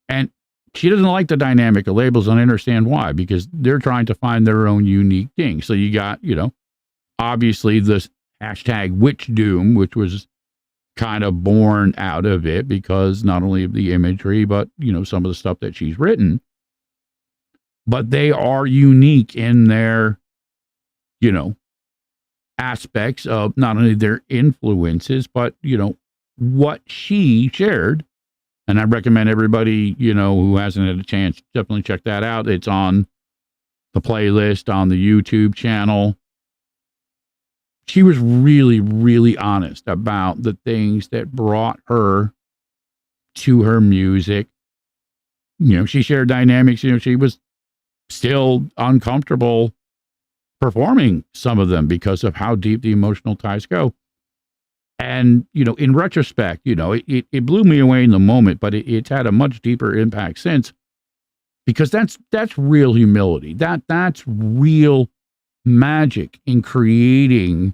And she doesn't like the dynamic of labels, and I understand why, because they're trying to find their own unique thing. So you got, obviously this hashtag witch doom, which was kind of born out of it because not only of the imagery, but, some of the stuff that she's written. But they are unique in their, aspects of not only their influences, but, what she shared. And I recommend everybody, who hasn't had a chance, definitely check that out. It's on the playlist on the YouTube channel. She was really, really honest about the things that brought her to her music. She shared dynamics. She was still uncomfortable performing some of them because of how deep the emotional ties go. And, in retrospect, it blew me away in the moment, but it's had a much deeper impact since, because that's real humility. That's real magic in creating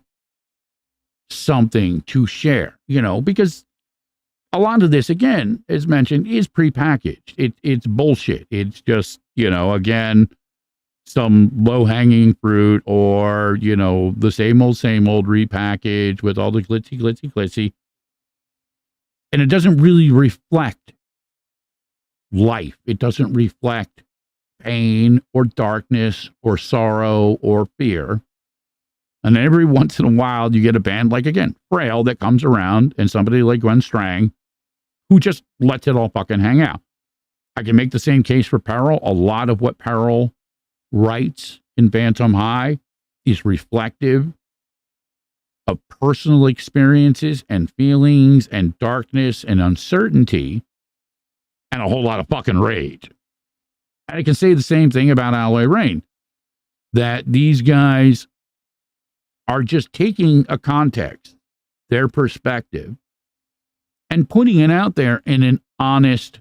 something to share, because a lot of this, again, as mentioned, is prepackaged. It's bullshit. It's just, again, some low-hanging fruit or, the same old repackage with all the glitzy. And it doesn't really reflect life. It doesn't reflect pain or darkness or sorrow or fear. And then every once in a while, you get a band like, again, Frail, that comes around, and somebody like Gwen Strang, who just lets it all fucking hang out. I can make the same case for Peril. A lot of what Peril writes in Phantom High is reflective of personal experiences and feelings and darkness and uncertainty and a whole lot of fucking rage. And I can say the same thing about Alloy Rain, that these guys are just taking a context, their perspective, and putting it out there in an honest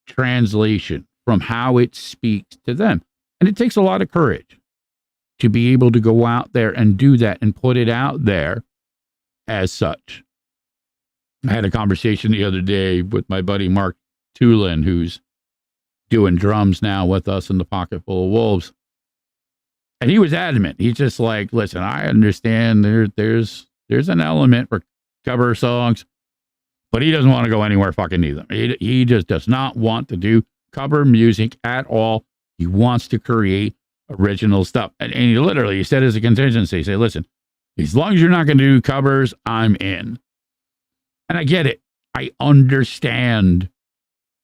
translation from how it speaks to them. And it takes a lot of courage to be able to go out there and do that and put it out there as such. I had a conversation the other day with my buddy Mark Tulin, who's doing drums now with us in the Pocket Full of Wolves. And he was adamant. He's just like, listen, I understand there's an element for cover songs, but he doesn't want to go anywhere fucking near them. He just does not want to do cover music at all. He wants to create original stuff. And he said as a contingency, say, listen, as long as you're not going to do covers, I'm in. And I get it. I understand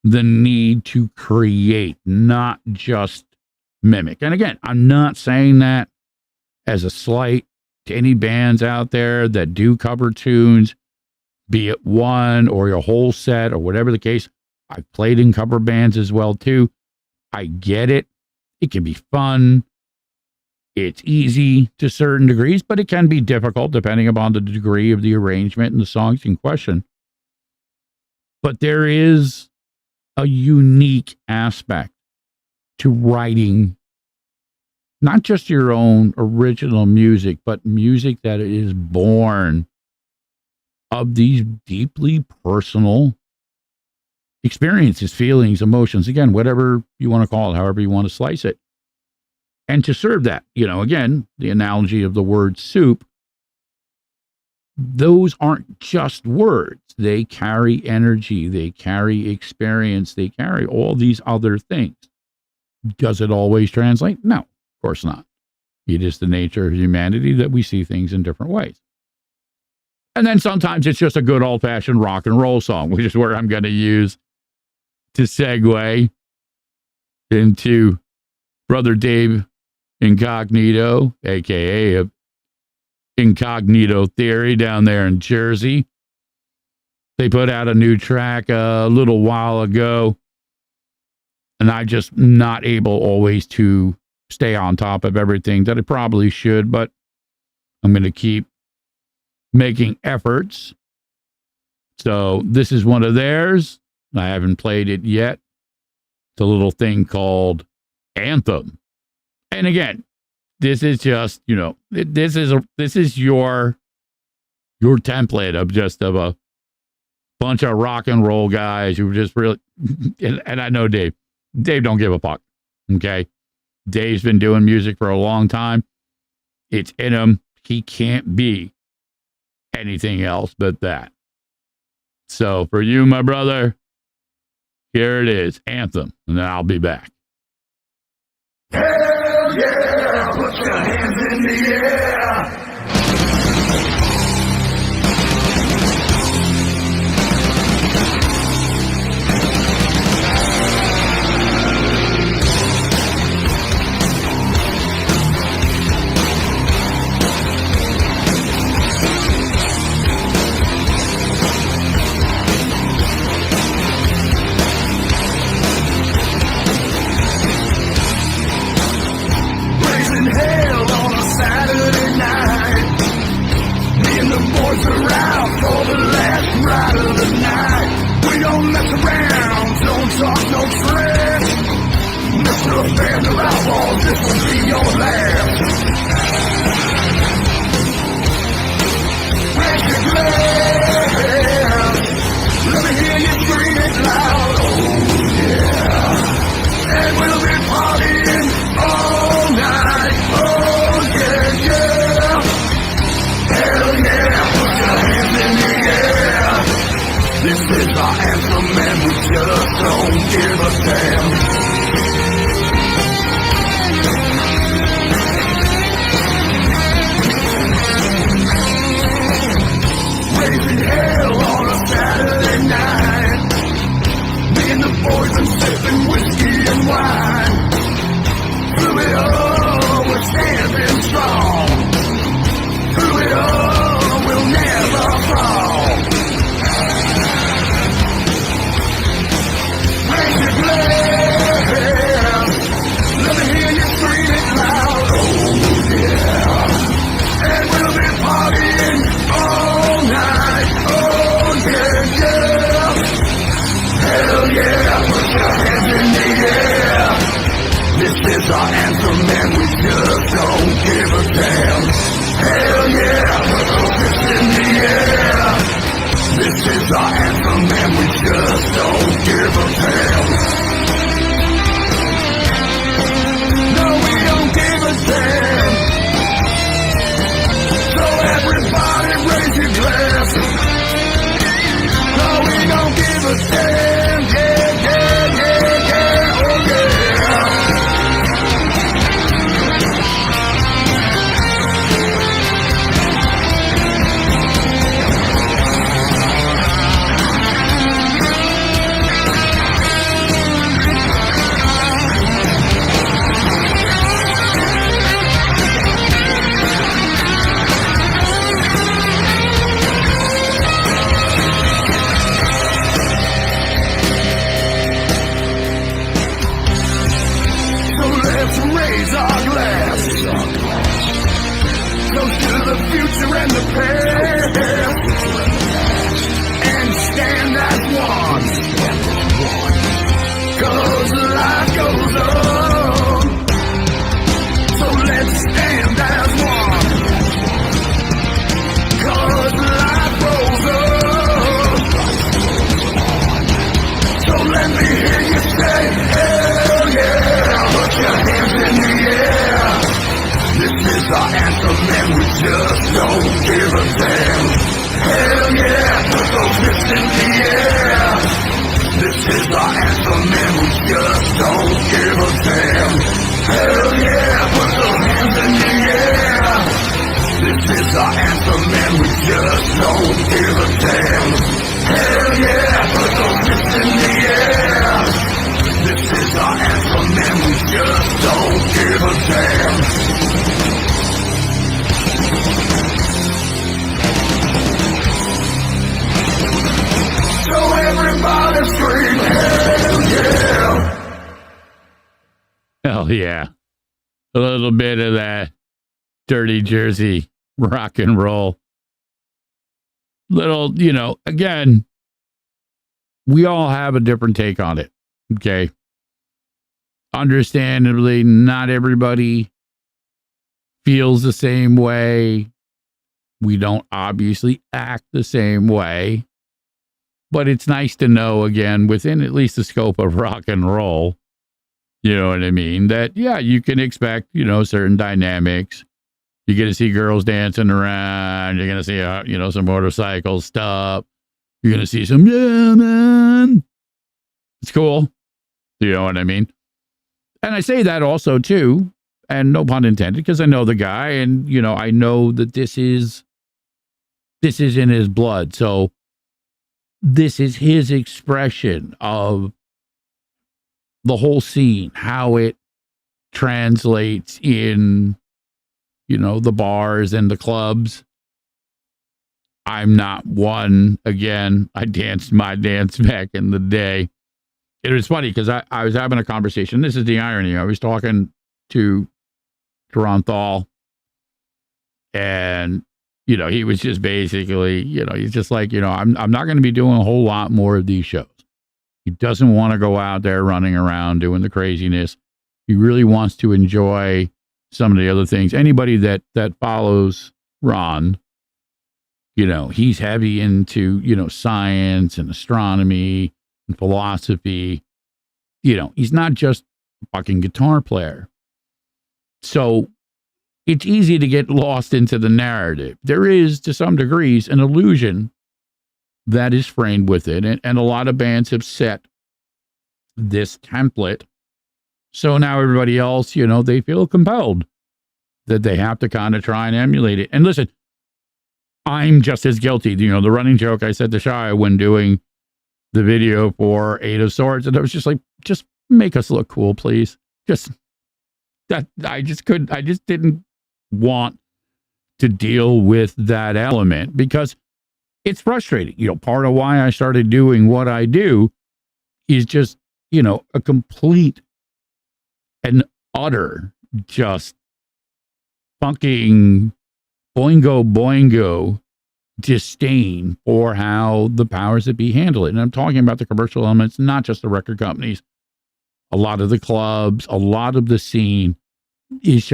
the need to create, not just mimic. And again, I'm not saying that as a slight to any bands out there that do cover tunes, be it one or your whole set or whatever the case. I've played in cover bands as well too. I get it. It can be fun. It's easy to certain degrees, but it can be difficult depending upon the degree of the arrangement and the songs in question. But there is a unique aspect to writing not just your own original music, but music that is born of these deeply personal experiences, feelings, emotions, again, whatever you want to call it, however you want to slice it. And to serve that, again, the analogy of the word soup, those aren't just words. They carry energy, they carry experience, they carry all these other things. Does it always translate? No, of course not. It is the nature of humanity that we see things in different ways. And then sometimes it's just a good old-fashioned rock and roll song, which is where I'm going to use to segue into Brother Dave Incognito, a.k.a. Incognito Theory down there in Jersey. They put out a new track a little while ago, And I'm just not able always to stay on top of everything that I probably should, but I'm going to keep making efforts. So this is one of theirs. I haven't played it yet. It's a little thing called Anthem. And again, this is just, this is your template of a bunch of rock and roll guys who just really, and I know Dave don't give a fuck. Okay. Dave's been doing music for a long time. It's in him. He can't be anything else but that. So for you, my brother, here it is, Anthem, and then I'll be back. Hell yeah, put your hands in the air. Hell on a Saturday night. Me and the boys are out for the last ride of the night. We don't mess around, don't talk no trash. Mr. Offender Outlaw, this will be your last. Raise your glass. Let me hear you scream it loud. Oh yeah. And we'll be partying all night. Oh yeah, yeah. Hell yeah, put your hands in the air. This is our anthem and we just don't give a damn. Raising hell on a Saturday night. Me and the boys are sipping whiskey and wine. Through it all, we're standing strong. Through it all, we'll never fall. Raise your glass. Let me hear you scream it loud. Oh yeah. And we'll be partying all night. Oh yeah, yeah. Hell yeah, put your hands in the air. This is our anthem and we just don't give a damn. Hell yeah, put those fists in the air. This is our anthem and we just don't give a damn. No, we don't give a damn. So everybody raise your glass. No, we don't give a damn. Yeah, yeah, yeah, yeah, oh yeah. Raise our glass. Toast to the future and the past. And stand as one. 'Cause life goes on. So let's stand as one. 'Cause life rolls on. So let me hear you say, hell yeah. Put your hands in the air. This is our anthem and we just don't give a damn. Hell yeah, put those fists in the air. This is our anthem and we just don't give a damn. Hell yeah, put those hands in the air. This is our anthem and we just don't give a damn. Hell yeah, put those fists in the air. This is our anthem and we just don't give a damn. So everybody scream, hell yeah. Well, yeah. A little bit of that dirty Jersey rock and roll. Little, again, we all have a different take on it. Okay. Understandably, not everybody feels the same way. We don't obviously act the same way. But it's nice to know, again, within at least the scope of rock and roll, you know what I mean? That, yeah, you can expect, certain dynamics. You're going to see girls dancing around. You're going to see, some motorcycle stuff. You're going to see some, yeah, man. It's cool. You know what I mean? And I say that also, too, and no pun intended, because I know the guy and, I know that this is in his blood. So this is his expression of the whole scene, how it translates in, the bars and the clubs. I'm not one. Again, I danced my dance back in the day. It was funny because I was having a conversation. This is the irony. I was talking to Ron Thal, and he was just basically, he's just like, I'm not going to be doing a whole lot more of these shows. He doesn't want to go out there running around doing the craziness. He really wants to enjoy some of the other things. Anybody that follows Ron, he's heavy into, science and astronomy and philosophy. He's not just a fucking guitar player. So it's easy to get lost into the narrative. There is, to some degrees, an illusion that is framed with it. And a lot of bands have set this template. So now everybody else, they feel compelled that they have to kind of try and emulate it. And listen, I'm just as guilty. The running joke I said to Shia when doing the video for Eight of Swords, and I was just like, just make us look cool, please. I just didn't want to deal with that element because it's frustrating. Part of why I started doing what I do is just, a complete and utter just fucking boingo disdain for how the powers that be handle it. And I'm talking about the commercial elements, not just the record companies. A lot of the clubs, a lot of the scene is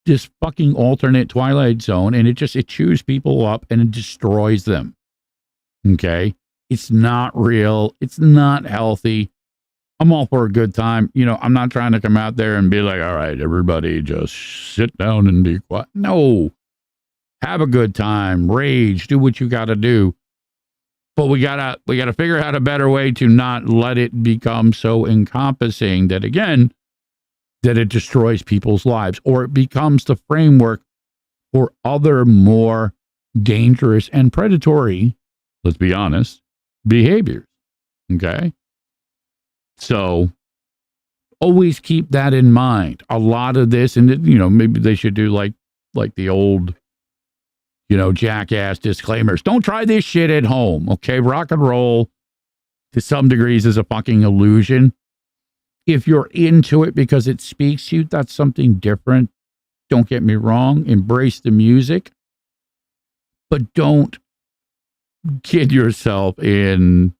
this fucking alternate Twilight Zone, and it chews people up and it destroys them. Okay? It's not real. It's not healthy. I'm all for a good time. I'm not trying to come out there and be like, all right, everybody just sit down and be quiet. No. Have a good time. Rage. Do what you got to do. But we gotta figure out a better way to not let it become so encompassing that, again, that it destroys people's lives, or it becomes the framework for other more dangerous and predatory, let's be honest, behaviors. Okay? So always keep that in mind. A lot of this, and maybe they should do like the old, jackass disclaimers. Don't try this shit at home. Okay? Rock and roll to some degrees is a fucking illusion. If you're into it because it speaks to you, that's something different. Don't get me wrong. Embrace the music. But don't kid yourself in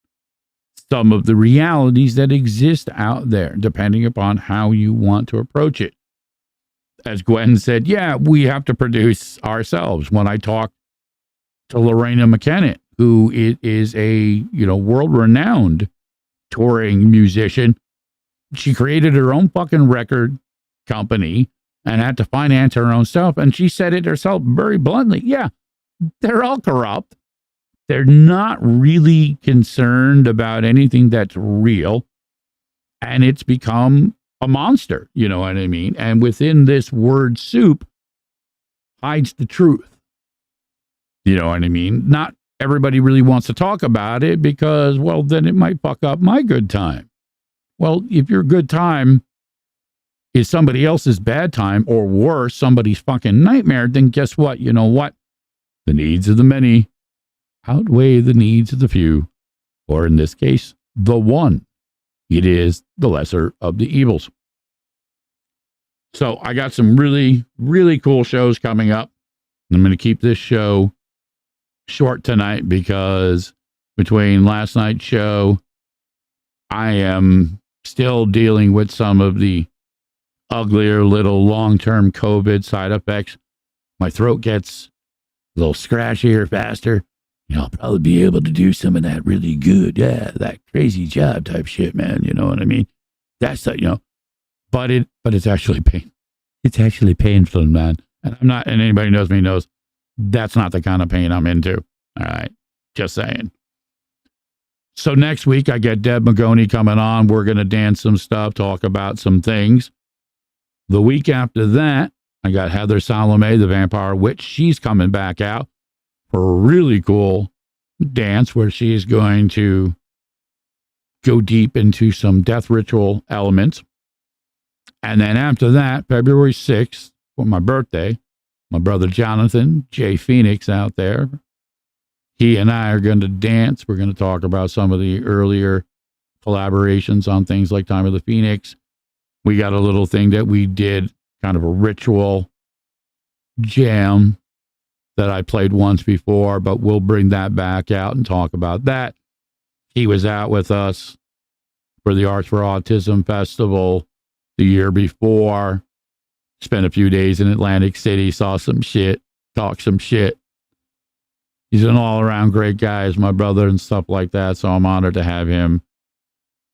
some of the realities that exist out there, depending upon how you want to approach it. As Gwen said, yeah, we have to produce ourselves. When I talked to Lorena McKenna, who is a, world-renowned touring musician, she created her own fucking record company and had to finance her own stuff. And she said it herself very bluntly. Yeah, they're all corrupt. They're not really concerned about anything that's real. And it's become a monster, you know what I mean? And within this word soup hides the truth. You know what I mean? Not everybody really wants to talk about it because, well, then it might fuck up my good time. Well, if your good time is somebody else's bad time, or worse, somebody's fucking nightmare, then guess what? You know what? The needs of the many outweigh the needs of the few, or in this case, the one. It is the lesser of the evils. So I got some really, really cool shows coming up. I'm going to keep this show short tonight because between last night's show, I am still dealing with some of the uglier little long-term COVID side effects. My throat gets a little scratchier faster. I'll probably be able to do some of that really good, that crazy job type shit, man. You know what I mean? That's but it's actually pain. It's actually painful, man. And I'm not, and anybody knows me knows that's not the kind of pain I'm into. All right, just saying. So next week I get Deb Magoni coming on. We're gonna dance some stuff, talk about some things. The week after that, I got Heather Salome, the vampire witch. She's coming back out for a really cool dance where she's going to go deep into some death ritual elements. And then after that, February 6th, for my birthday, my brother Jonathan, Jay Phoenix out there, he and I are going to dance. We're going to talk about some of the earlier collaborations on things like Time of the Phoenix. We got a little thing that we did, kind of a ritual jam that I played once before, but we'll bring that back out and talk about that. He was out with us for the Arts for Autism Festival the year before. Spent a few days in Atlantic City, saw some shit, talked some shit. He's an all-around great guy, is my brother and stuff like that, so I'm honored to have him.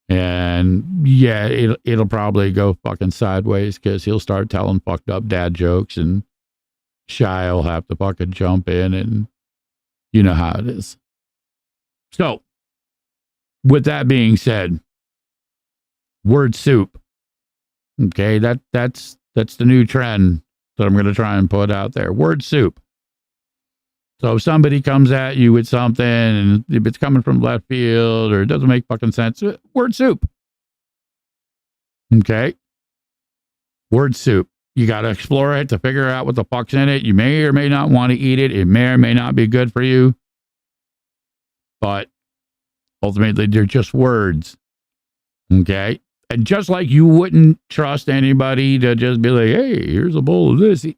And yeah, it'll probably go fucking sideways because he'll start telling fucked up dad jokes and Shy will have to fucking jump in, and you know how it is. So, with that being said, word soup. Okay, that's the new trend that I'm going to try and put out there. Word soup. So if somebody comes at you with something and if it's coming from left field or it doesn't make fucking sense, word soup. Okay? Word soup. You got to explore it to figure out what the fuck's in it. You may or may not want to eat it. It may or may not be good for you. But ultimately, they're just words. Okay? And just like you wouldn't trust anybody to just be like, hey, here's a bowl of this. If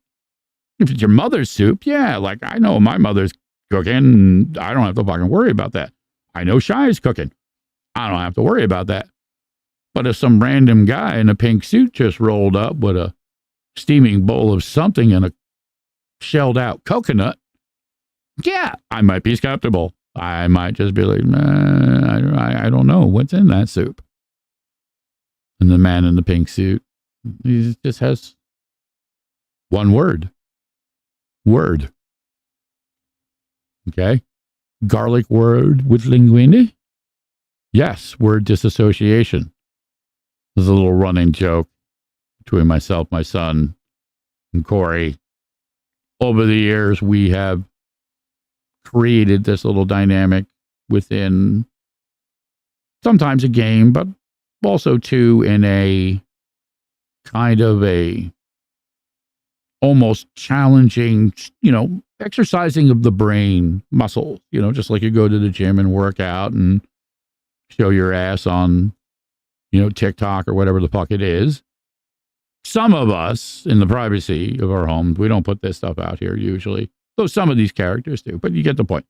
it's your mother's soup, yeah, like I know my mother's cooking, and I don't have to fucking worry about that. I know Shy's cooking. I don't have to worry about that. But if some random guy in a pink suit just rolled up with a steaming bowl of something and a shelled out coconut, yeah, I might be skeptical. I might just be like, I don't know what's in that soup. And the man in the pink suit, he just has one word. Word. Okay. Garlic word with linguine? Yes, word disassociation. There's a little running joke between myself, my son, and Corey. Over the years, we have created this little dynamic within sometimes a game, but also too in a kind of a almost challenging, exercising of the brain muscles, just like you go to the gym and work out and show your ass on, TikTok or whatever the fuck it is. Some of us in the privacy of our homes, we don't put this stuff out here usually, though some of these characters do, but you get the point.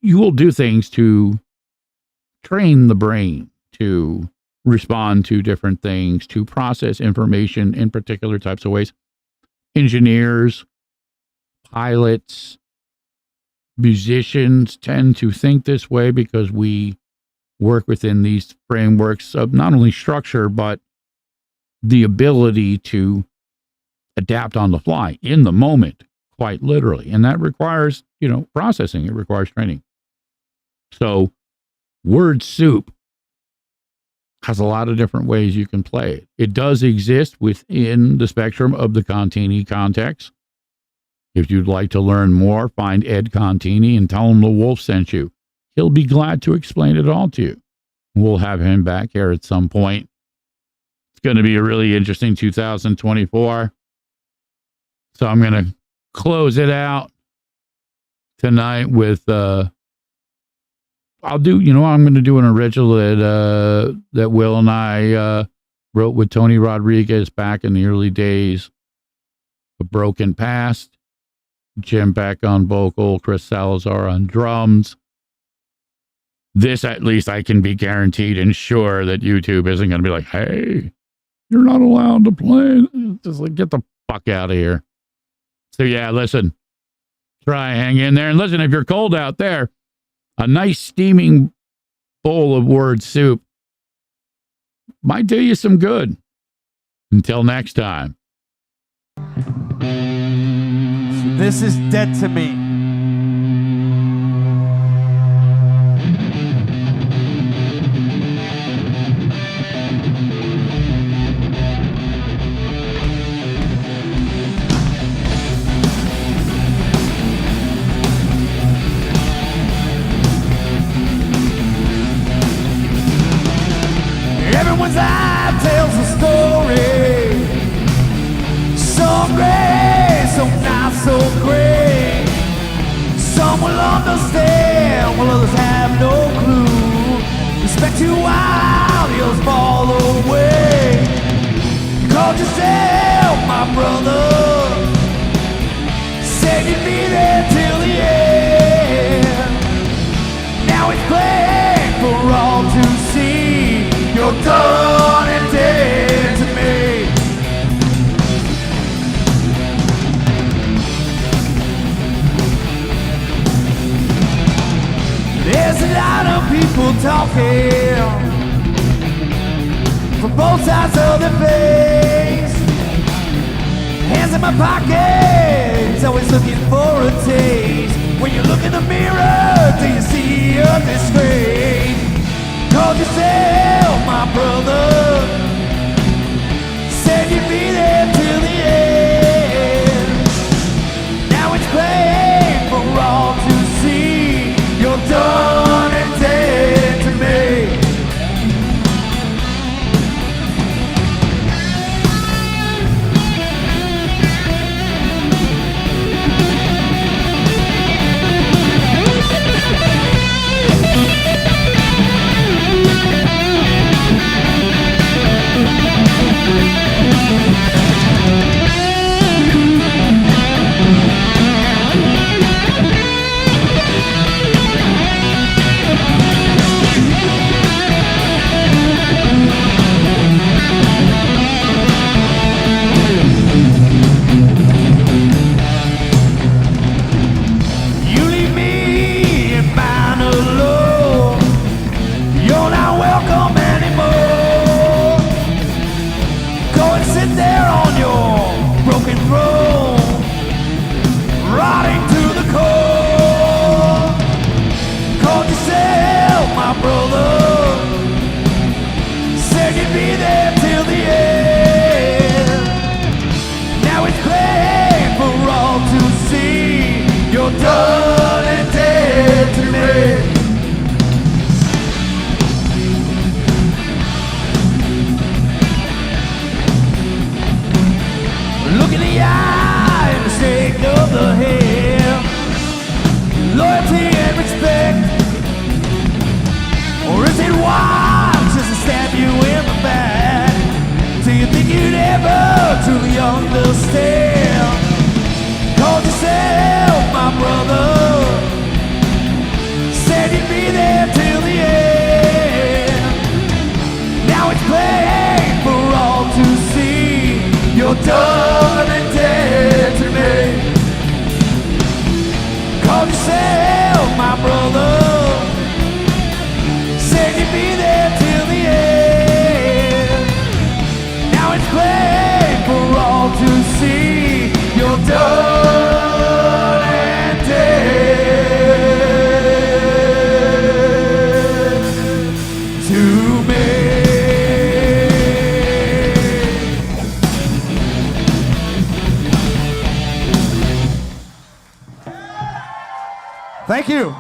You will do things to train the brain to respond to different things, to process information in particular types of ways. Engineers, pilots, musicians tend to think this way because we work within these frameworks of not only structure, but the ability to adapt on the fly in the moment, quite literally. And that requires, processing. It requires training. So word soup has a lot of different ways you can play it. It does exist within the spectrum of the Contini context. If you'd like to learn more, find Ed Contini and tell him the wolf sent you. He'll be glad to explain it all to you. We'll have him back here at some point. It's going to be a really interesting 2024. So I'm going to close it out tonight with I'm going to do an original that Will and I Wrote with Tony Rodriguez back in the early days. A Broken Past. Jim Beck on vocal. Chris Salazar on drums. This, at least, I can be guaranteed and sure that YouTube isn't going to be like, hey, you're not allowed to play. Just like, get the fuck out of here. So, yeah, listen. Try hang in there. And listen, if you're cold out there, a nice steaming bowl of word soup might do you some good. Until next time. This is dead to me. Everyone's eye tells a story. Some great, some not so great. Some will understand, while others have no clue. Respect you while the others fall away. You called yourself my brother. Said you'd be there till the end. Now it's plain for all to see. You're done and dead to me. There's a lot of people talking from both sides of the face. Hands in my pockets, always looking for a taste. When you look in the mirror, do you see a disgrace? Called yourself my brother. Said you'd be there till the end. Now it's plain for all to see. You're done and dead to me. Done and dead to me. Look in the eye and the shake of the head. Loyalty and respect. Or is it wild just to stab you in the back? Do you think you'd ever truly understand? Called yourself my brother. Said you'd be there till the end. Now it's plain for all to see. You're done and dead to me. Called yourself my brother. Said you'd be there till the end. Now it's plain for all to see. You're done and dead to me. Thank you.